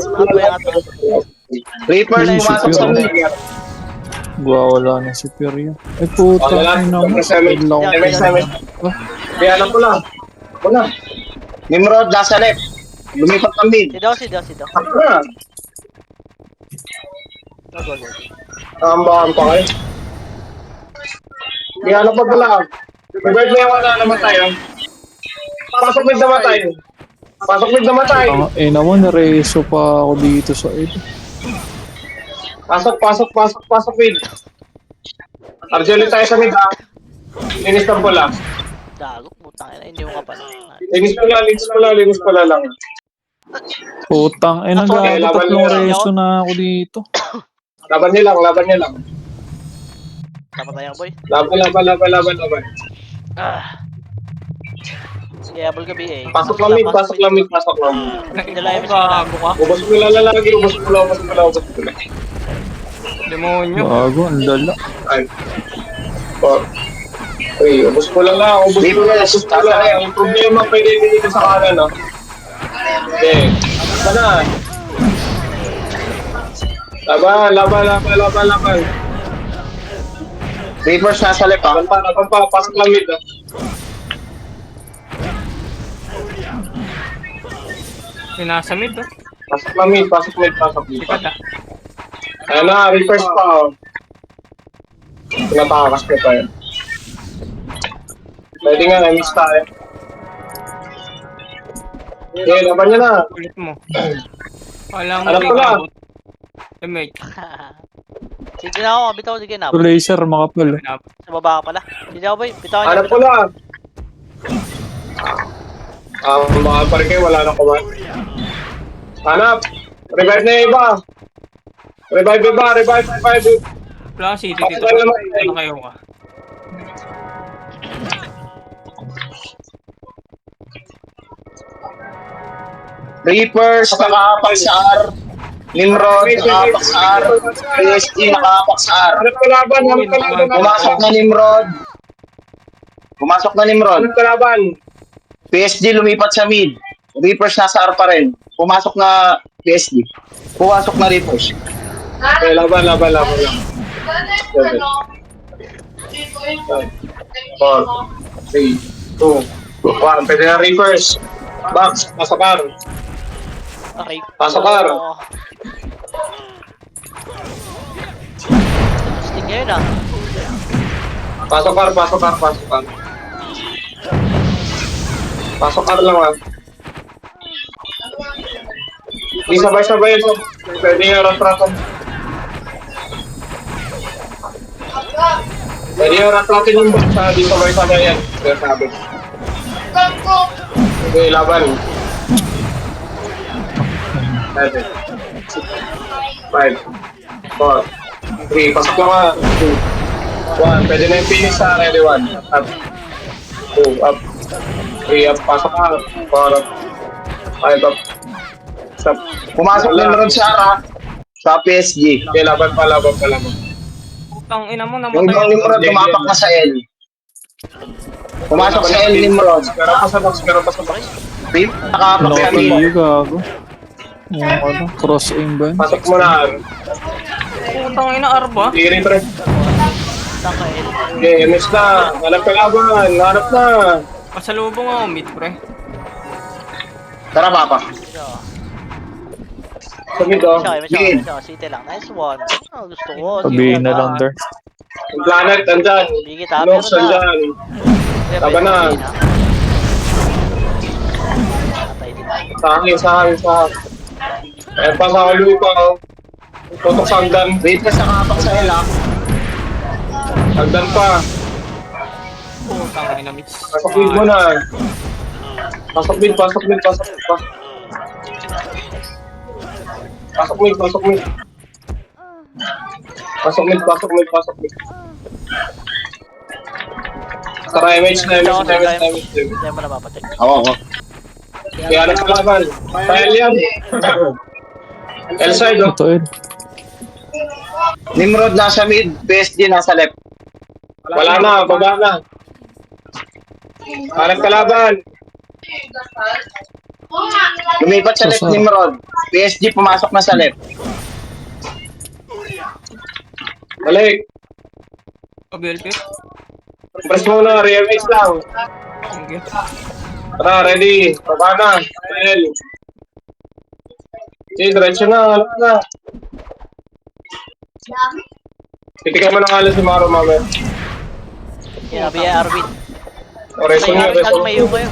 Reapers, pumasok sa mid. Wala na si Fury. Ay puta, Wala ay na. naman. Kaya alam ko lang. Ako na. Nimrod, nasa left. Lumipat ng mid. Sidaw. Ako na. Go. Tambahan pa kayo. Kaya alam ko lang. Revive na yung wala naman tayo. Pasok mid naman tayo. Eh naman, nareso pa ako dito sa ito. Pasok mid. Arjolin tayo sa mid ha. Linis ng bola. Gago. Putang ina. Hindi mo ka pala. Linis pala lang. Putang, Ako, nagago laban tatlong nyo lang. reso na ako dito. Laban niyo lang. Tama tayo boy. Laban. Sige, abol gabi eh. Pasok lang mid. Dalayan mo siya. Gago ka. Ubos mo lang lalagi. Ubos mo lang. Demonyo. Gago, ang dala. Ay. Uy, ubos mo lang. Ang problema pwede dito sa kanan, no? Okay. Ano na? Laban. Reapers, nasa left. Laban pa. Pasok lang mid, no? Pinasa mid oh. Pasok lang mid. Sikat ah. Ayan na, reverse pa, oh. Pinatakas ko tayo. Pwede nga, miss tayo. Okay, laban niya na. Ulit mo. Walang Alam ko lang. Mate. Sige na ako. Bitaw. Sige na. Ito laser, makapal. Sa baba ka pala. Sige ako boy. Bitaw niya. Hanap ko lang. Mahal pa rin kayo, wala nang kumain. Hanap! Revive na yung iba! Revive! Wala kasi dito. Ano kayo ka? Reapers, nakaapak sa R. Nimrod, nakaapak sa R. PSG, nakaapak sa R. Hanap ko laban! Pumasok na Nimrod. Hanap ko laban! PSG, lumipat sa mid. Reapers, nasa R pa rin. Pumasok na PSG. Pumasok na Reapers. Okay, laban. 4, 3, 2, 1. Pwede na reverse. Box, nasa car. Okay. Pasok ka. Sting ngayon ah. Pasok car. Pasok car lang ah. Di sabay-sabay ito. Pwede yung ratraton. Pwede yung ratraton yung box ha. Di sabay-sabay yan. Kaya sabi. Okay, laban. 7, 5, 4, 3. Pasok lang ha. 2, 1. Pwede na yung finish sa ready 1. Up. 2, up. 3, up. Pasok ka. 4, up. 5, up. Stop. Pumasok na Nimrod sa R, ha? Sa PSG. Okay, laban pa. Putang ina mo Yung namatay. Nimrod, tumapak na sa L. Pumasok sa L, Nimrod. Pero pa sa box. Rip, nakaapak sa Local mid. view, gago. Yung ano, cross aim ba yun? Pasok mo na. Putang ina arba. I-retrieve. Tank ka, L. Okay, MS na. Hanap ka laban. Hanap na. Pasalubong ako, mid pre. Tara, Papa. Sabi ko. City lang. Nice one. Oh, gusto ko. Sabihin na lang there. Yung planet, andyan. Bigit ha, Nox, meron na. andyan. Taba na. Patay din. Sa akin. Ayan pa sa lupa. Tutok sa hagdan. Reapers nakapak sa L, ah. Hagdan pa. Oh, tangay na miss. Pasok mid mo na. Pasok mid. Pasok mid. Tara, MH na. Hindi mo na mapatay. Ako. Kaya nagkalaban. Kaya yan. L-side, oh. Ito, Ed. Nimrod nasa mid, PSG nasa left. Wala na, baba na. Hanap kalaban. Lumipat sa left, Nimrod. PSG pumasok na sa left. Balik. BLP. Press muna, re-MH lang. Sige. Tara, ready. Baba na. L. Okay, diretso na. Hanap na. Titikan mo ng alas si Maro, mamaya. Kinabi ya, Arvin. O, reso niya, reso. May yung kayo.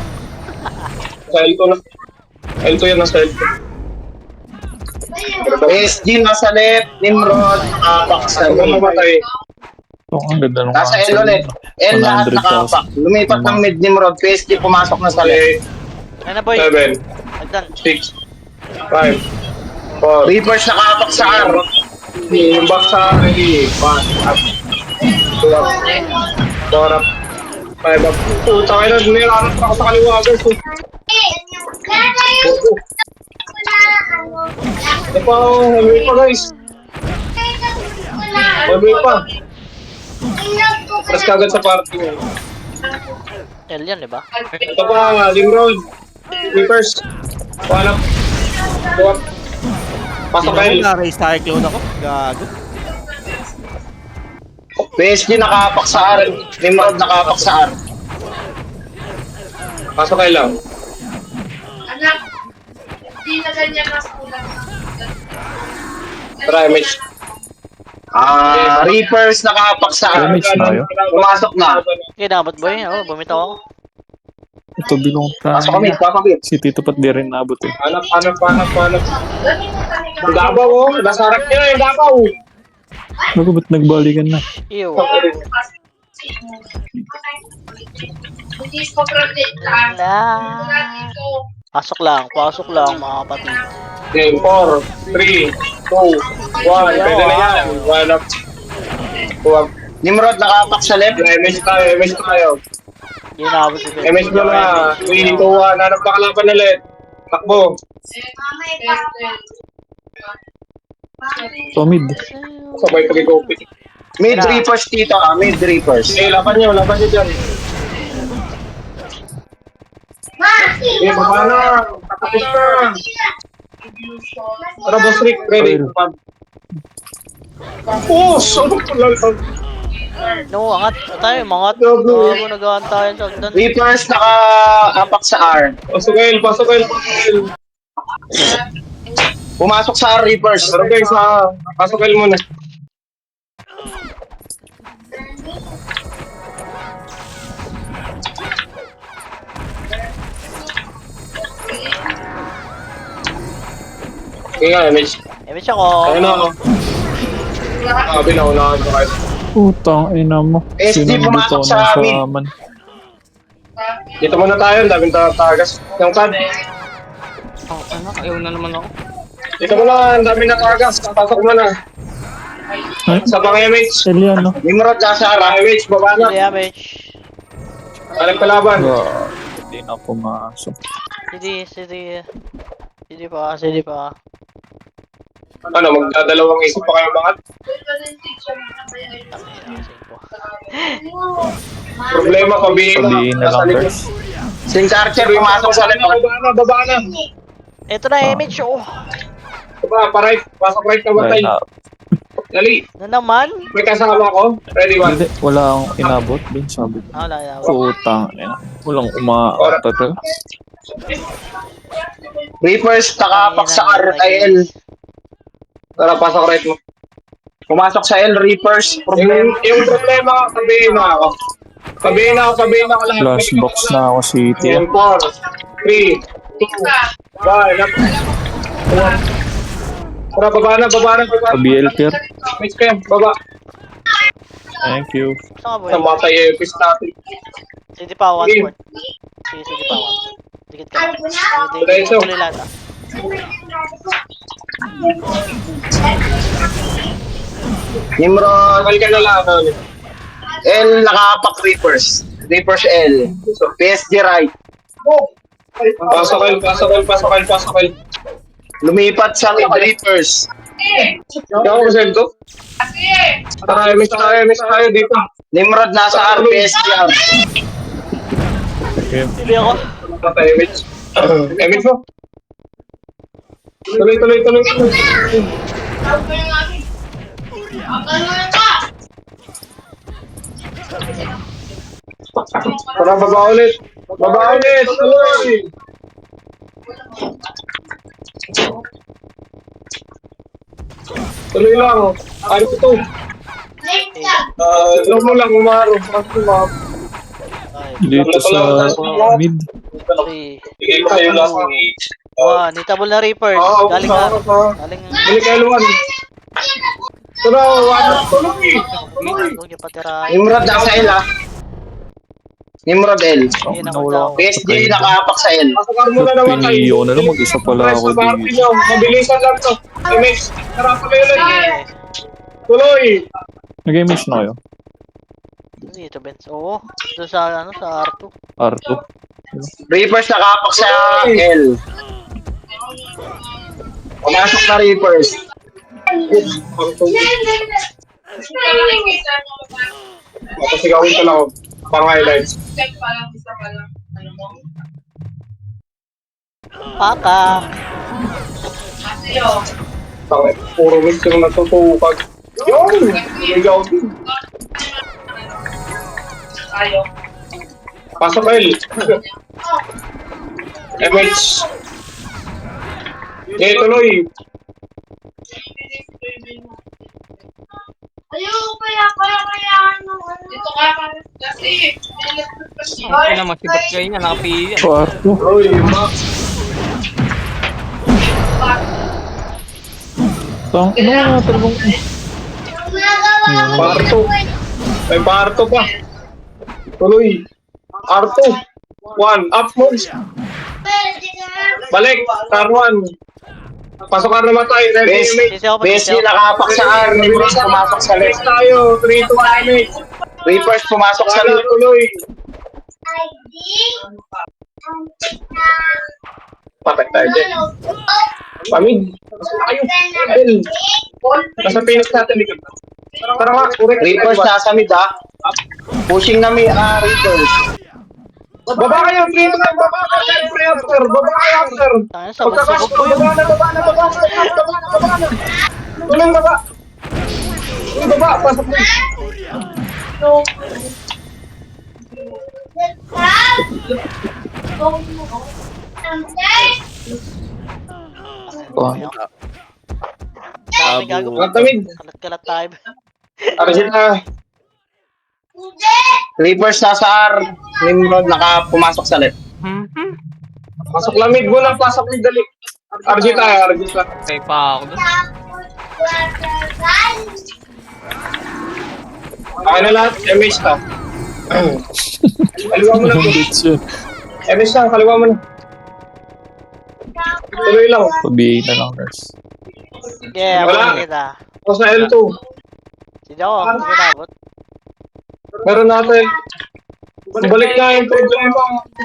Sa L2 na. L2 yan, nasa L2. PSG nasa left, Nimrod nakapak sa Ano mid. mamatay? Ito, ang ganda nung Nasa L ulit. L lahat 100,000. nakapak. Lumipat ng mid, Nimrod. PSG pumasok na sa left. Ano boy? 7, Agdan. 6, 5, 4, Reapers nakapak sa R. yung back sa ready. 1, up. 2 up. 4 up. 5 up. Puta kayo na, nilaranap ako sa kaliwa agad. Ito pa, helmet pa guys. Helmet pa. Press kagad sa party mo. L yan, di ba? Ito pa, Limrod. Reapers. 1 up. 2 up. Pasok kayo. Na-recyclone ako. Gago. PSG nakapak sa R. Nimrod nakapak sa R. Pasok kayo lang. Anak, hindi na ganyan na kulang. Try, Mitch. Reapers nakapak sa R. Damage na yun. Pumasok na. Okay, dapat boy. Oh, bumitaw ako. Ito, binunta. Pasok kami, papabit. Si Tito Pat di rin nabot eh. Hanap. Ang Davao, oh. Nasarap niya yung Davao. Bago ba't nagbalikan na? Ew. Hindi ko project lang. Dito. Pasok lang mga kapatid. Game 4, 3, 2, 1. Pwede na yan. 1 up. 2 up. Nimrod nakapak sa left. MS tayo. Hindi na ako si Ben. MS mo na. 3, 2, 1. Hanap na kalaban ulit. Takbo. So, mid. Sabay pag-i-copy. Mid Reapers dito, mid Reapers. Laban nyo dyan. Baba na. Tapos na. Tara, boss Rick. Ready. Oh, so No, angat. Tayo, mangat. Gago, nagahan tayo sa agdan. Reapers nakapak sa R. Pasok kayo. Pumasok sa R, Reapers. Tara guys, pasok kayo muna. Okay nga, Mitch. Image ako. Ayun na ako. Sabi na unahan ko kayo. Putang ina mo. SD pumasok Sinunod sa ito mid. ng aman. Dito muna tayo, ang daming tagas. Yung card. Oh, anak, ayaw na naman ako. Dito muna, ang daming tagas. Pasok mo na. Ay, Sa pang MH. Elian, no? Nimrod nasa R. MH, baba na. Hindi damage. Alam kalaban. Hindi na pumasok. Sige pa. Ano, magdadalawang isip pa kayo bakit? Problema, pabihin Sabihin na lang, guys. Sing Archer pumasok sa left. Baba na. Ito na image oh. Baba, pa-right. Pasok right na batay. Line up. Dali. Na naman? May kasama ko. Ready, one. Hindi, wala akong inabot din, sabi ko. Ah, wala. Putang ina. Walang umaatatal. Reapers, nakapak sa RIL. Tara, pasok right mo. Pumasok sa L, Reapers. Yung problema, sabihin na ako. Sabihin na ako lahat. Flash box na ako city. Yan, 4, 3, 2, 1. Tara, baba na. BL tier. Miss kayo, baba. Thank you. Saan ka boy? Namatay yung epic natin. Sige pa, 1 Sige. point. Sige pa, 1. Dikit ka. Diretso. Tuloy lahat ah. Nimrod, Tagal ka na lang. L, nakapak Reapers. Reapers L. PSG right. Pasok. Lumipat sa Reapers. Hindi ako masento. Tara, miss tayo dito. Nimrod nasa R, PSG R. Okay. Hindi ako. Patay, Emits. Emits mo. Tuloy. Tara, baba ulit. Tuloy. Tuloy lang. Ano ito? Alam mo lang, umaro. Ay, Dito sa mid. 3. Sige kayo lang. 1. Nitable na Reapers. Galing ka. Galing. Bili kayo luwan. Tara, tuloy. Huwag niyo patirahin. Nimrod nasa L ah. Nimrod L. Ayun ako Nawala daw. ako. PSG nakapak sa L. Pasokar mo na naman tayo. Pinio na lang, mag-isa pala ako Party dito. nyo. Mabilisan lang to. Emits. Tara, tuloy ulit. Tuloy. Nag-image na kayo. Dito, Benz. Oo. Doon sa, sa R2. R2. Reapers nakapak sa L. Pumasok na Reapers. Mapasigawin ko lang ako. Pang-highlights. Pakak. Puro miss yung natutukag. Yun! Ligaw din. Pasok, El. MH. Okay, tuloy. Hindi na masibot kayo niya, nakapihi yan. R2. Tuloy, Max. Tang, ano nga talagang... Parto. May parto pa. Tuloy. R2. 1. Up moves. Balik. Tar 1. Pasok ka naman tayo. Ready, Best, MH. Sisi ako pa, PSG sisi ako. nakapak sa R. Nimrod pumasok sa Next left. tayo. 3 to 1 MH. Reapers pumasok sa Sana left. tuloy. Patay tayo dyan. Pamig. Pasok tayo. El. Nasa Phoenix natin likod. Tara nga. Correct. Reapers nasa mid ah. Pushing na may Reapers. Baba kayo. 3 to 1. Baba kayo. Siyempre after. Baba kayo after. Tayo sa masugod ko yun. Baba na. Tuloy baba. Tuloy baba. Pasok mo. Dami gago. Katamid. Kalat-kalat tayo. Arjuna. Reapers nasa R. Nimrod pumasok sa left. Pasok lamig mo na. Pasok mo dali. Arjuna. Kaya pa ako doon. Kaya na lahat. MH ka. Kaliwa mo na. Bits yun. MH na. Kaliwa mo na. Tuloy lang. Pa-BA na lang, guys. Yeah, Wala. wala kita. Tapos na L2. Sige ako, hindi ko nabot. Meron natin. Balik na yung problema.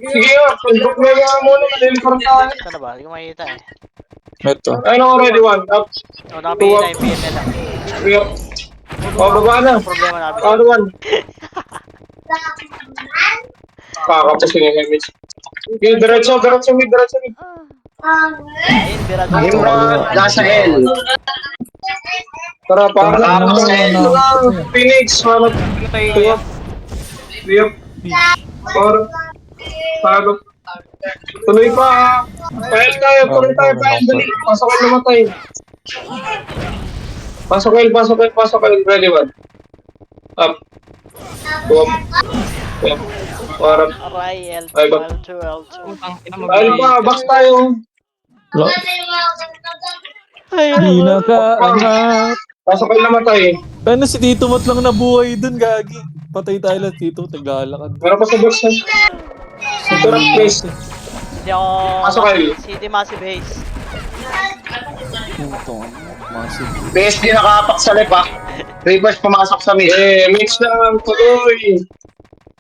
Sige nga. Yung problema muna. Deliver tayo. Saan na ba? Hindi ko makikita eh. Ito. Ayun ako ready one. Up. O, nakapili na yung PNL lang. Three up. O, baba na. Problema namin. Other one. Kakapos yung image. Okay, diretso mid. Ayun, birado. Nimrod nasa L. Tara, para Ano, Phoenix, Ano tayo kaya? Para. Tuloy pa. Pahel tayo, tuloy tayo, pahel. Dali. Pasok kayo namatay. Pasok kayo. Ready, one. Up. Up. Up. Para. Aray, L2, Ay, ba? L2, L2. Putang ina mo. Pahel pa, box tayo. Ay, Di na ka anak. Pasok kayo namatay. Ano si Tito Mat lang nabuhay dun, gagi. Patay tayo lang, Tito. Naglalakad. Meron pa sa box na. Ito na, please. Hindi ako... Pasok kayo. City Massive Haze. Ito, massive. PSG nakapak sa left, Reverse pumasok sa mid. Mix na lang, tuloy.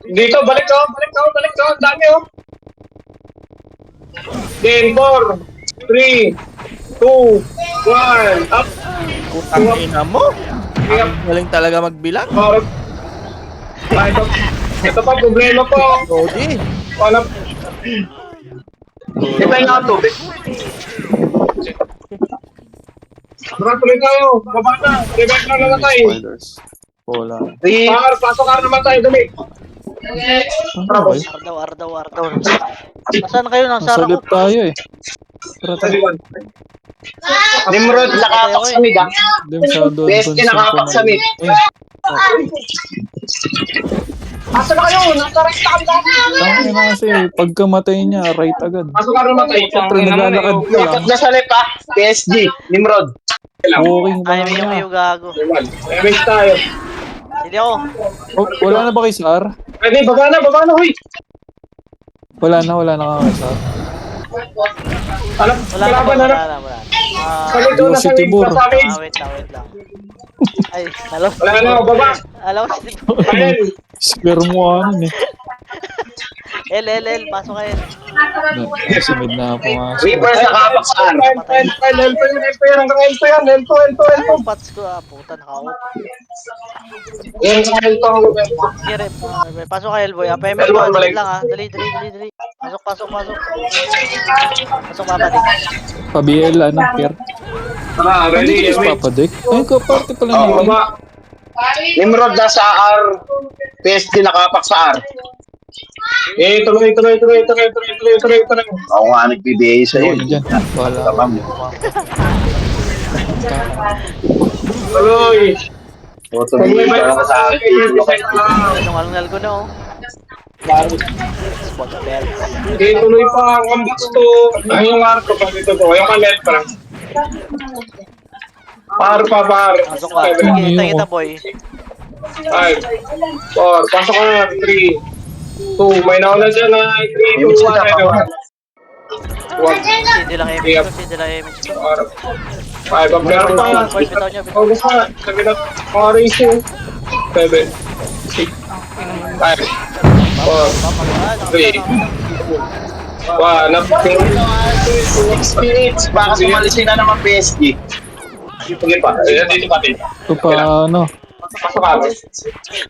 Dito, balik ka. Ang dami, oh. Then, 4, 3, 2, 1, up. Putang ina mo. Up. Galing talaga magbilang. Para. Ito pa, problema po. Lodi. Wala. Iba nga tubig. Bro, tuloy tayo. Baba na. Revive na namatay. Spoilers. Wala. Pasok ka na namatay. Dali. Ano ba? Ardaw. Nasaan kayo? Nasa Nasalip ako. tayo eh. Tara tayo. Nimrod nakapak sa mid, Hindi masyado PSG nakapak sa mid. Asa na kayo? Nasa right side kami. Tangin na kasi, pagkamatay niya, right agad. Pasok ka na namatay. Siyempre, naglalakad ka lang. Nakapak na sa left, PSG, Nimrod. Walking pa Ay, lang niya. may gago. Mix tayo. Hindi ako. Oh, wala na ba kay Sar? Ready, baba na, huy. Wala na kay Sar. Alam, Wala na. Salit doon na Si sa Tibor. Wait lang. Ay, alam. Wala na, baba. Alam ko si Tibor. Ayun. Square mo ano eh. L, pasok kayo. Sa mid na pumasok. Reverse nakapak sa R. Ay, pats ko puta, naka-off. Sige, rep. Pasok kayo, boy. PML ko, dali lang Dali. Pasok. Pasok, papadik. Pa-BL ano, Pier. Ready, Ano papadik? Ay, kaparte pala Oo. nito. Nimrod nasa R. PSG nakapak sa R. tuloy. Ako nga nagbibigay sa'yo. Ano dyan? Wala. Tuloy. Tuloy ka sa akin. Nungal ko na, oh. Spot belt. Tuloy pa ang box to. Ay, yung arko pa dito ko. Yung kalet pa. Par. Pasok ka. Kita, boy. 5, 4, pasok ka na. 3, 2, may nauna dyan na. 3, 2, 1, Hindi lang image to. 5, ang meron pa. Boy, bitaw nyo. Focus na. Sabi na, mga racing. 7, 6, 5, 4, 3, 1, up. 6 minutes. Baka sumalisin na naman PSG. Sige pa. Dito pa din. Ito pa ano. Pasok ka.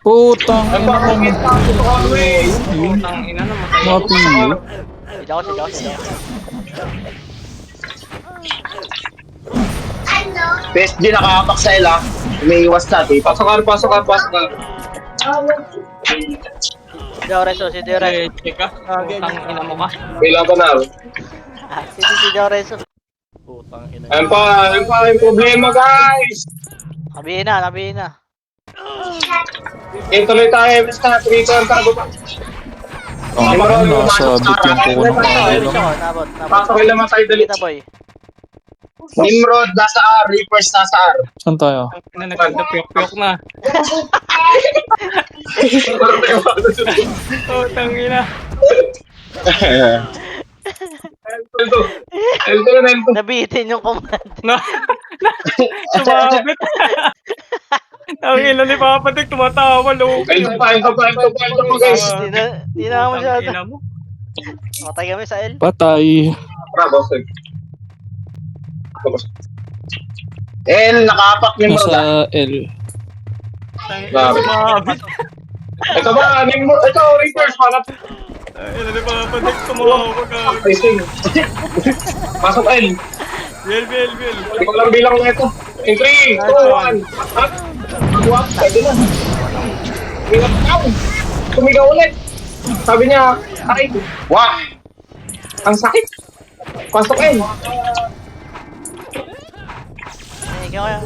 Putang ina mo. Putang ina naman. Mapiyo. Sigaw. PSG nakapak sa L, umiiwas na. Pasok ka. Si Dioreso. Check ka. Putang ina mo ka. May laban na. Si Dioreso. Putang ina. Ayun pa yung problema, guys. Nabihin na. Tuloy tayo. Basta, 3, 2, 1, tago pa. Ano, nasa bit yung kuko ng Image ano. ako, nabot. Pasok kayo naman tayo dali. Kita, boy. Nimrod nasa R, Reapers nasa R. Saan tayo? Nagdapyok na. Putang ina. Elto. Nabitin yung command. Sumabit. Ang ina ni Papadik, tumatawa, loko. Elto pa, guys. Di na masyado. Ina mo. Matay kami sa L. Patay. Bravo, sir. L, nakapak Nimrod. Nasa L. Sumabit. Ito ba, ito, reverse, hanap. Ina ni Papadik, tumawa ka. Racing. Pasok L. Bill. Hindi ko lang bilang na ito. In 3, 2, 1. Up. Up. Pwede na. Sumigaw down. Sumigaw ulit. Sabi niya, ay, Wah! ang sakit. Pasok in. Ikaw kaya.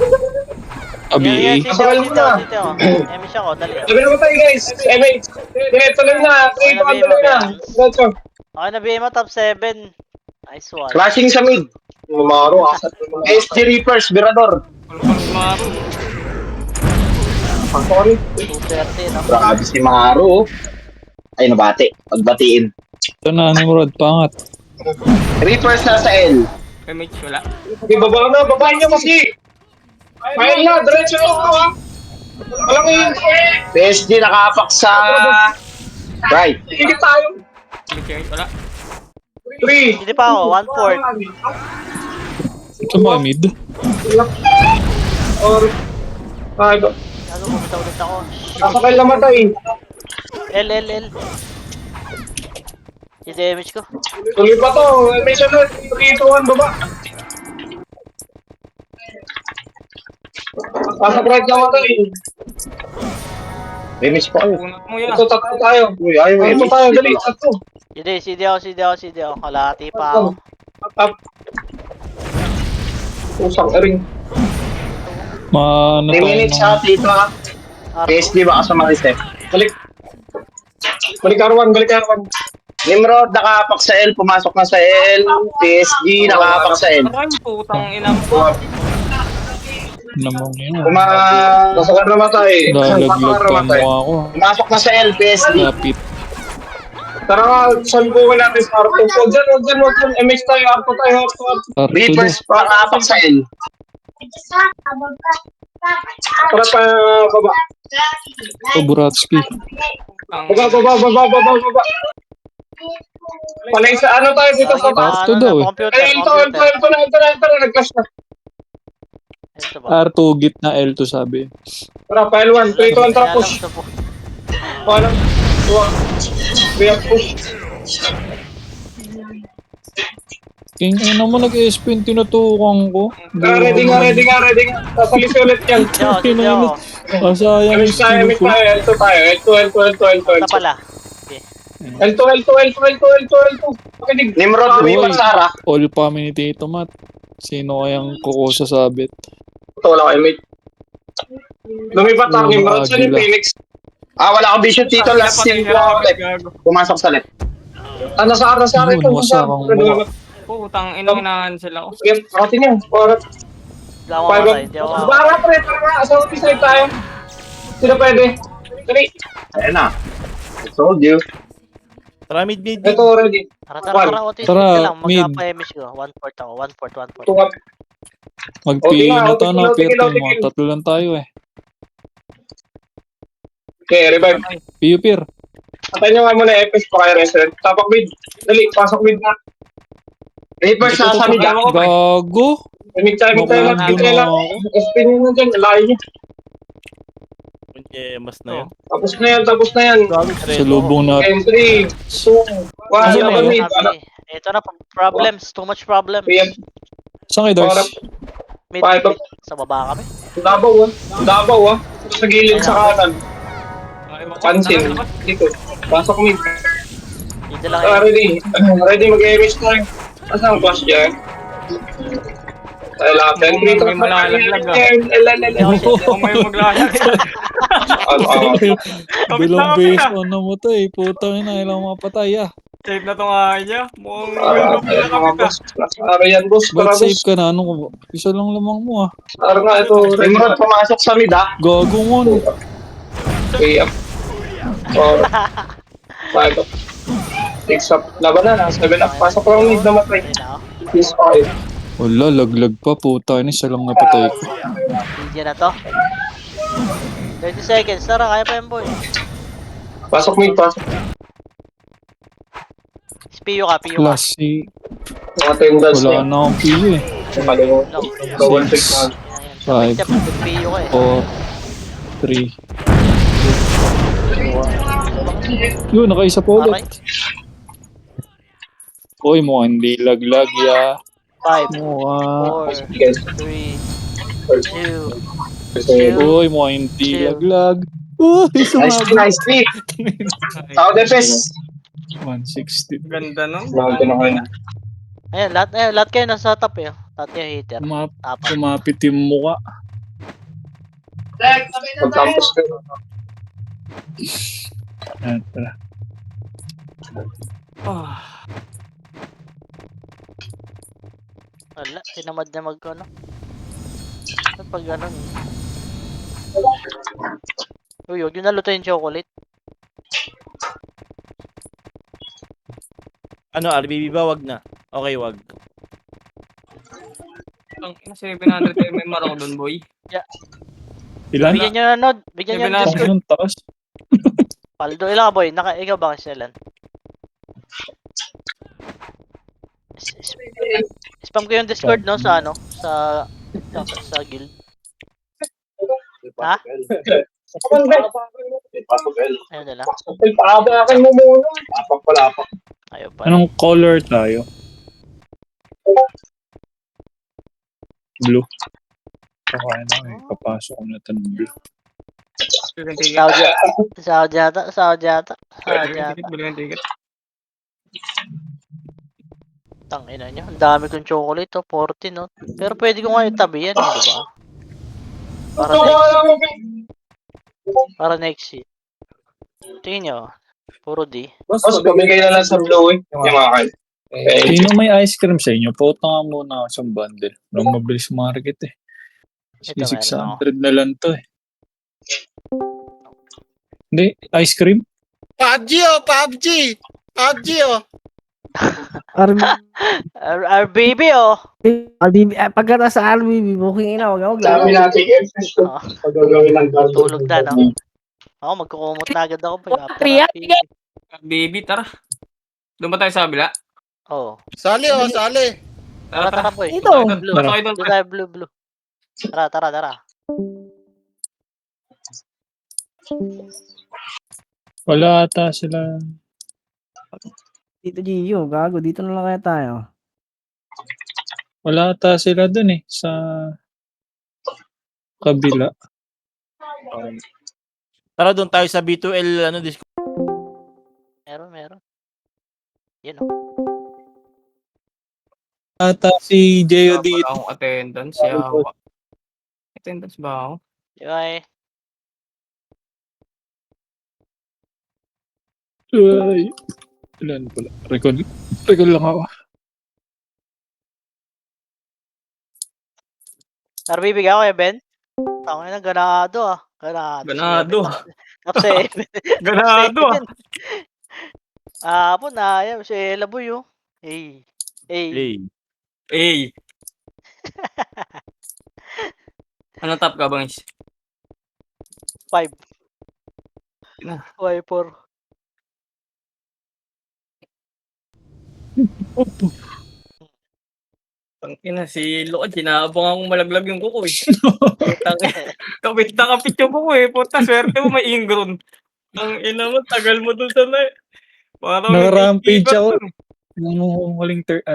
ABA. Sitaw. Emish ako, dali. Sabi naman tayo guys. MH. Tuloy na. 3, 2, 1, tuloy na. Diretso. Okay, nabihin mo top 7. Nice one. Clashing sa mid. Mamaro, asat mo na. SG Reapers, Virador. Maro. Pasok ulit. 230, no? Grabe si Maru. Ay, nabati. Pagbatiin. Ito na, Nimrod, pangat. Reapers nasa L. MH wala. Okay, baba na. Babahin niyo kasi. Kaya na. Diretso na ako ha. Walang yun. PSG nakapak sa right. Higit tayo. MH wala. 3. Hindi pa ako, 1/4. Ito ba, mid? Or, ay, Gago, bumita ulit ako. nasakay namatay. L. Yung damage ko. Tuloy pa to. May sunod. 3, 2, 1, baba. Pasok right namatay. Remix pa kayo. Punot mo yan. Ito, tatlo tayo. Uy, ayaw mo. Tatlo tayo, dali. Tatlo. CD ako. Kalahati pa ako. Up. Usang ring. Ano 3 minutes ha, dito ha. PSG baka sumakis eh. Balik. Balik Arwan, balik Arwan. Nimrod nakapak sa L, pumasok na sa L. PSG nakapak sa L. Ano kayo putang ina mo? Namang yun. Pasok na namatay. Lalaglag pa mo ako. Pumasok na sa L, PSG. Lapit. Tara nga, salbukan natin sa Arto. Huwag dyan. MX tayo, Arto tayo. Arto Reapers do. nakapak sa L. Tara pa, baba. Ito, Buratsky. Baba. Palay sa ano tayo dito sa taas. Arto daw eh. Computer. Ay, ito na. Nag-clash na. Ito ba? R2 git na L2 sabi. Tara, pa L1. 3, 2, 1, tara, push. Paano? 3, push. King ina mo nag-SP yung tinutukan ko. Ready nga. Sasalis ulit yan. CD ako. Sayang yung MX tayo, skill ko. L2 tayo. L2. Ito pala. L2. Pakinig. Nimrod lumipat sa Ara. All family dito, Mat. Sino kayang kukusa sabit? Ito, wala kayo, mate. Lumipat ako ni Brad. Saan yung Agila. Phoenix? Wala akong vision dito. Last scene ko ako left. Pumasok sa left. Nasa Ara Yun, wasakang mukha. Putang ina kina-cancel ako. Yan, nakatin yan. Para, Wala akong matay. Hindi ako. para pre, tara. Sa office side tayo. Sino pwede? Dali. Ayan na. I told you. Tara, mid. Ito, ready. Tara. Otis. Tara, lang. mid. Magkapa-emish ko. 1/4 ako. 1/4. Two up. Mag-PA na to na, Tigil. Pierre mo. Tatlo lang tayo eh. Okay, revive. Piyo, Pier. Patay nyo nga muna FS pa kayo resident. Tapak mid. Dali, pasok mid na. Reapers nasa mid. Gago. Mid tayo lang. Makundo na ako. SP nyo na dyan. Layo nyo. Mas na yun. Tapos na yan. Sa lubong na. M3, 2, 1, laban mid. Ito na. Problems. Too much problem. PM. Saan kayo, Dars? Mid. Sa baba kami. Davao. Sa gilid sa kanan. Pansin. Dito. Pasok mid. Dito lang yun. Ready mag-image tayo. Asa ang flash dyan? Tayo lapin. Dito May malalaglag ah. Ako may maglalag. Bilong base on na mo to eh. Putang ina, ilang mapatay ah. Save na tong kanya. Mukhang welcome na kami ka. Ara yan, boss. Ba't Para, safe boss. ka na? Ano ko ba? Isa lang lamang mo ah. Ara nga, ito. Nimrod pumasok sa mid ha. Gago mo no. Okay, up. Five up. 6 up. Laban na. 7 up. Pasok lang mid na matay. Ayun na. Please, okay. Wala, laglag pa. Puta, isa lang napatay ko. DJ na to. 30 seconds. Tara, kaya pa yan, boy. Pasok mid, pasok. PU ka. Plus, si... Mga tendals Wala niya. na akong PU eh. Nakalimutan. Bawal fix na. Five. Step, PU ka eh. 4, 3. Yun, nakaisa po Okay. ulit. Uy, mo hindi laglag ya. 5, Mukha. 4, Yes. 3, Chill. Uy, mga hindi Chill. laglag. Uy, Nice sumabot. pick, nice pick. Tao defense. 160. Ganda nun. Bawal ko na kayo na. Lahat kayo nasa top eh. Lahat kayo hater. Apat. Sumapit yung muka. Lex, sabay na tayo. Pagkampos ko. Ayan, tara. Ah. Wala, tinamad na ano. Ba't pag ganun? Uy, huwag yun naluto yung chocolate. Ano, RBB ba? Wag na. Okay, wag. Ang 700 MMR ako dun, boy. Ilan? Bigyan nyo na nod. Bigyan nyo na Sabi Discord. Anong taas? Paldo, ilan ka boy? Ikaw ba kasi ilan? Spam ko yung Discord no sa ano? Sa guild. Ha? Ayun nila. Paabakan mo muna. Lapak. Ayaw pa. Anong color tayo? Blue. Okay na, papasok ko na ito ng blue. Bilhin ticket. Saudi yata. Bilhin ticket. Tangina nyo. Ang dami kong chocolate oh. 40 no. Pero pwede ko nga itabi yan eh, di ba? Para next year. Tingin nyo. Puro D. Boss, pabigay na lang sa blue eh. Yung mga kayo. Sino may ice cream sa inyo? Pauta nga muna ako sa bundle. Nung mabilis market eh. Ito, meron 600 na lang to eh. Hindi, ice cream? PUBG oh. Our baby oh. Pagkata sa RBB, booking ina, wag Sabi natin eh. Oh, Pagagawin ng guard. tulog na no. Ako magkukumot na agad ako pag after happy. Baby, tara. Doon ba tayo sa kabila? Oh. Sali. Tara boy. Ito. Blue. Tara kayo doon. Blue tayo, blue. Tara. Wala ata sila. Dito Gio, gago, dito na lang kaya tayo. Wala ata sila dun eh. Sa kabila. Tara doon tayo sa B2L, ano, Discord. Meron. Yan oh. Ata si Geo Wala dito. akong attendance. Yawa. Attendance ba ako? Yoy. Ay. Ilan pala? Record lang ako. RBB ka kuya Ben? Tangin na ganado ah. Ganado. Kapse. Ganado ah. Po na ayaw si Laboy oh. Hey. Eh. Ano top ka, Bangis? 5. Na. Why 4? Tangina si Lord, sinabang akong malaglag yung kuko eh. Kapit na kapit yung kuko eh. Puta, swerte mo may ingron. Ang ina mo, tagal mo dun sa na. Parang Naka-rampage gatekeeper ako. dun. Yung huling 30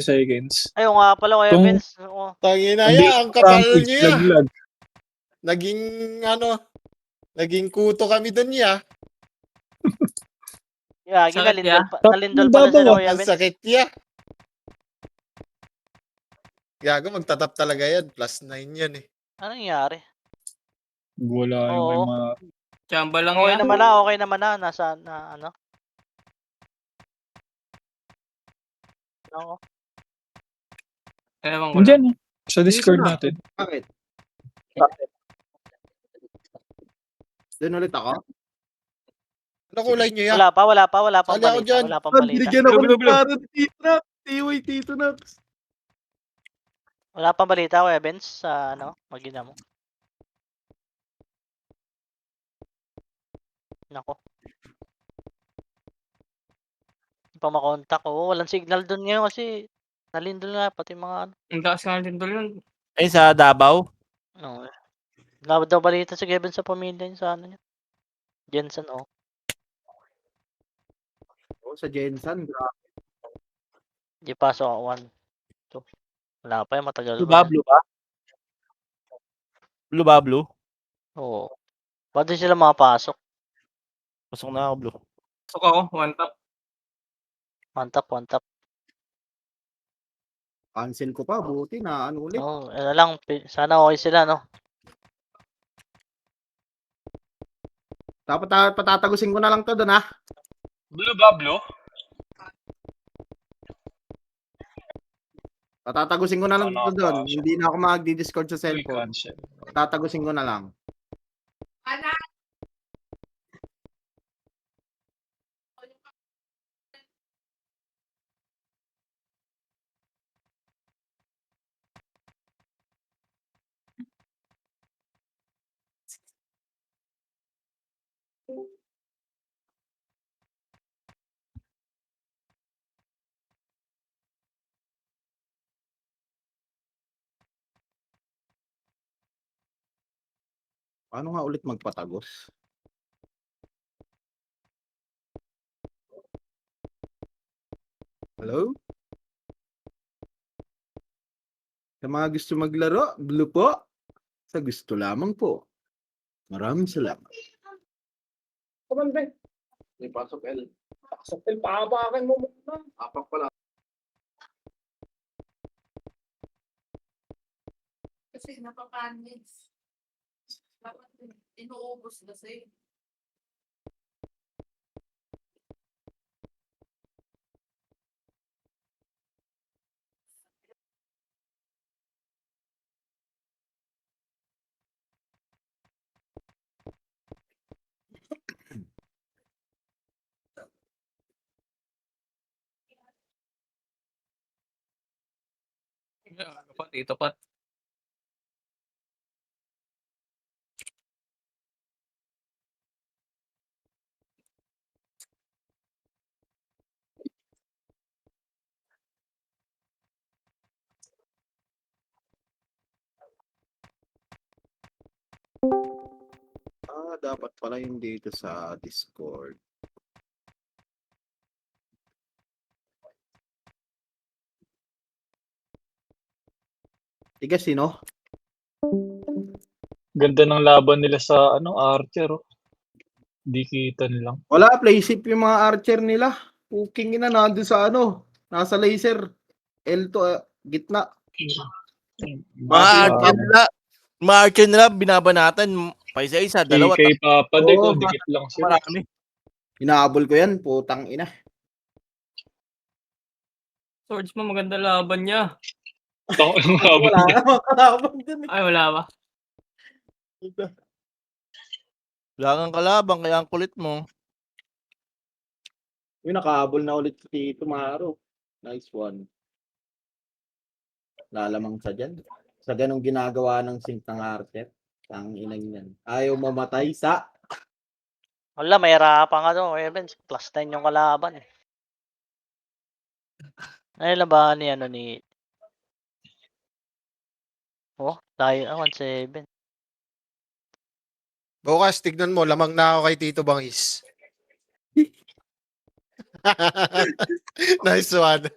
seconds. Ayun nga pala kuya Kung- Benz. Oo. Tangina Hindi, ya, ang kapal rampage, niya. laglag. Naging kuto kami dun ya. Yeah, Sakit nalindol pala sila kuya Ang Benz. sakit ya. Gago, magtatap talaga yan. +9 yan eh. Anong nangyari? Wala yung may Oo. mga... Chamba lang Okay yan. naman na. Nasa na ano? Ako. Ewan ko lang. Nandiyan eh. Sa Discord natin. Bakit? Doon ulit ako? Ano kulay niyo ya? Wala pa Sali ako dyan. Wala pang balita. Binigyan ako Blue, ng blue. paro ni Tito. Tiway, Tito Nax. Wala pang balita kuya Benz sa ano, magina mo. Nako. Hindi pa makontak. Oo, walang signal doon ngayon kasi nalindol nga pati mga ano. Ang taas nga din doon yun. Ay, sa Davao. No. Wala daw balita si Kevin sa pamilya niya sa ano niya. Jensen oh. Sa Jensen, grabe. Di pasok ako 1. 2. Wala pa yung matagal Blue ba? Blue ba, blue? Oo. Ba't di sila makapasok? Pasok na ako, blue. Pasok ako, one tap. One tap, one tap. Cancel ko pa, buti na ano ulit. Oo, ano lang, sana okay sila, no? Dapat patatagusin ko na lang to doon ha. Blue ba, blue? Patatagusin ko na lang to doon. Hindi na ako magdi-discord sa cellphone. Cancel. Patatagusin ko na lang. Anak, Paano nga ulit magpatagos? Hello? Sa mga gusto maglaro, blue po. Sa gusto lamang po. Maraming salamat. Kumanda. May pasok L. Pasok L, paabakan mo muna. Apak pala. kasi napapanis. Dapat inuubos kasi. Ano pa, dito pa. Dapat pala yung dito sa Discord. Tigas, sino? Ganda ng laban nila sa Archer. Oh. Di kita nilang. Wala, play safe yung mga archer nila. Puking ina, nandun sa nasa laser. L2, gitna. Mga archer nila, binabanatan. Pa isa-isa, dalawa. Kay Papa Dek, Oo, dikit lang sila. Marami. Inaabol ko yan, putang ina. Swords mo, maganda laban niya. Tang ang laban Wala niya. na, makalaban dun eh. Ay, wala ba? Wala kang kalaban, kaya ang kulit mo. Yung nakahabol na ulit si Tumaro. Nice one. Lalamang sa dyan. Sa ganong ginagawa ng sync ng archer. Ang inang yan. Ayaw mamatay sa... Wala, may hirapan ka doon, Evans. Plus 9 yung kalaban. Nailabahan ni ni... Oh, tayo, 1-7. Bukas, tignan mo, lamang na ako kay Tito Bangis. Nice one.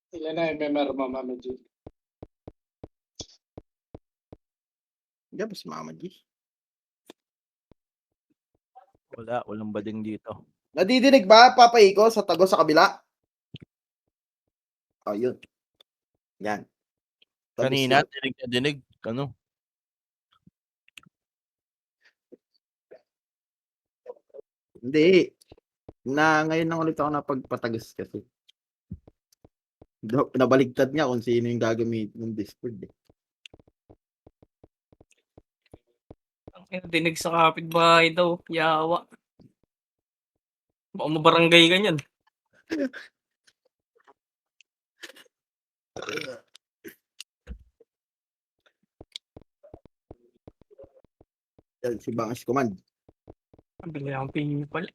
Sila na MMR, Mama Medyo. Gabas, Mama G. Walang bading dito. Nadidinig ba, Papa Iko, sa tago sa kabila? Oh, yun. Yan. Tabis Kanina, yan. dinig na dinig. Ano? Hindi. Ngayon lang ulit ako napagpatagas kasi. Nabaligtad niya kung sino yung gagamit ng Discord eh. Ang dinig sa kapitbahay daw. Yawa. Baka mabarangay ka niyan. Yan, si Bangas Command. Ang bigla ang pingin pala.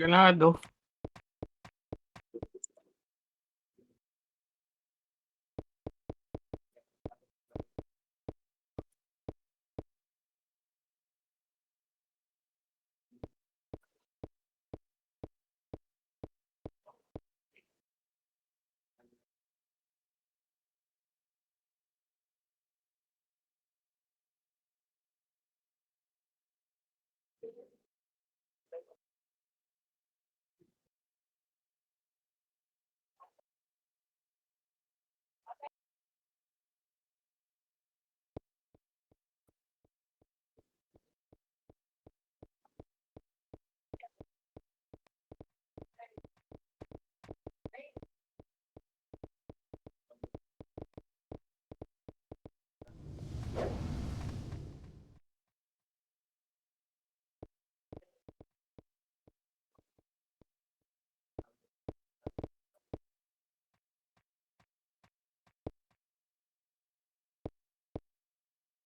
Ganado.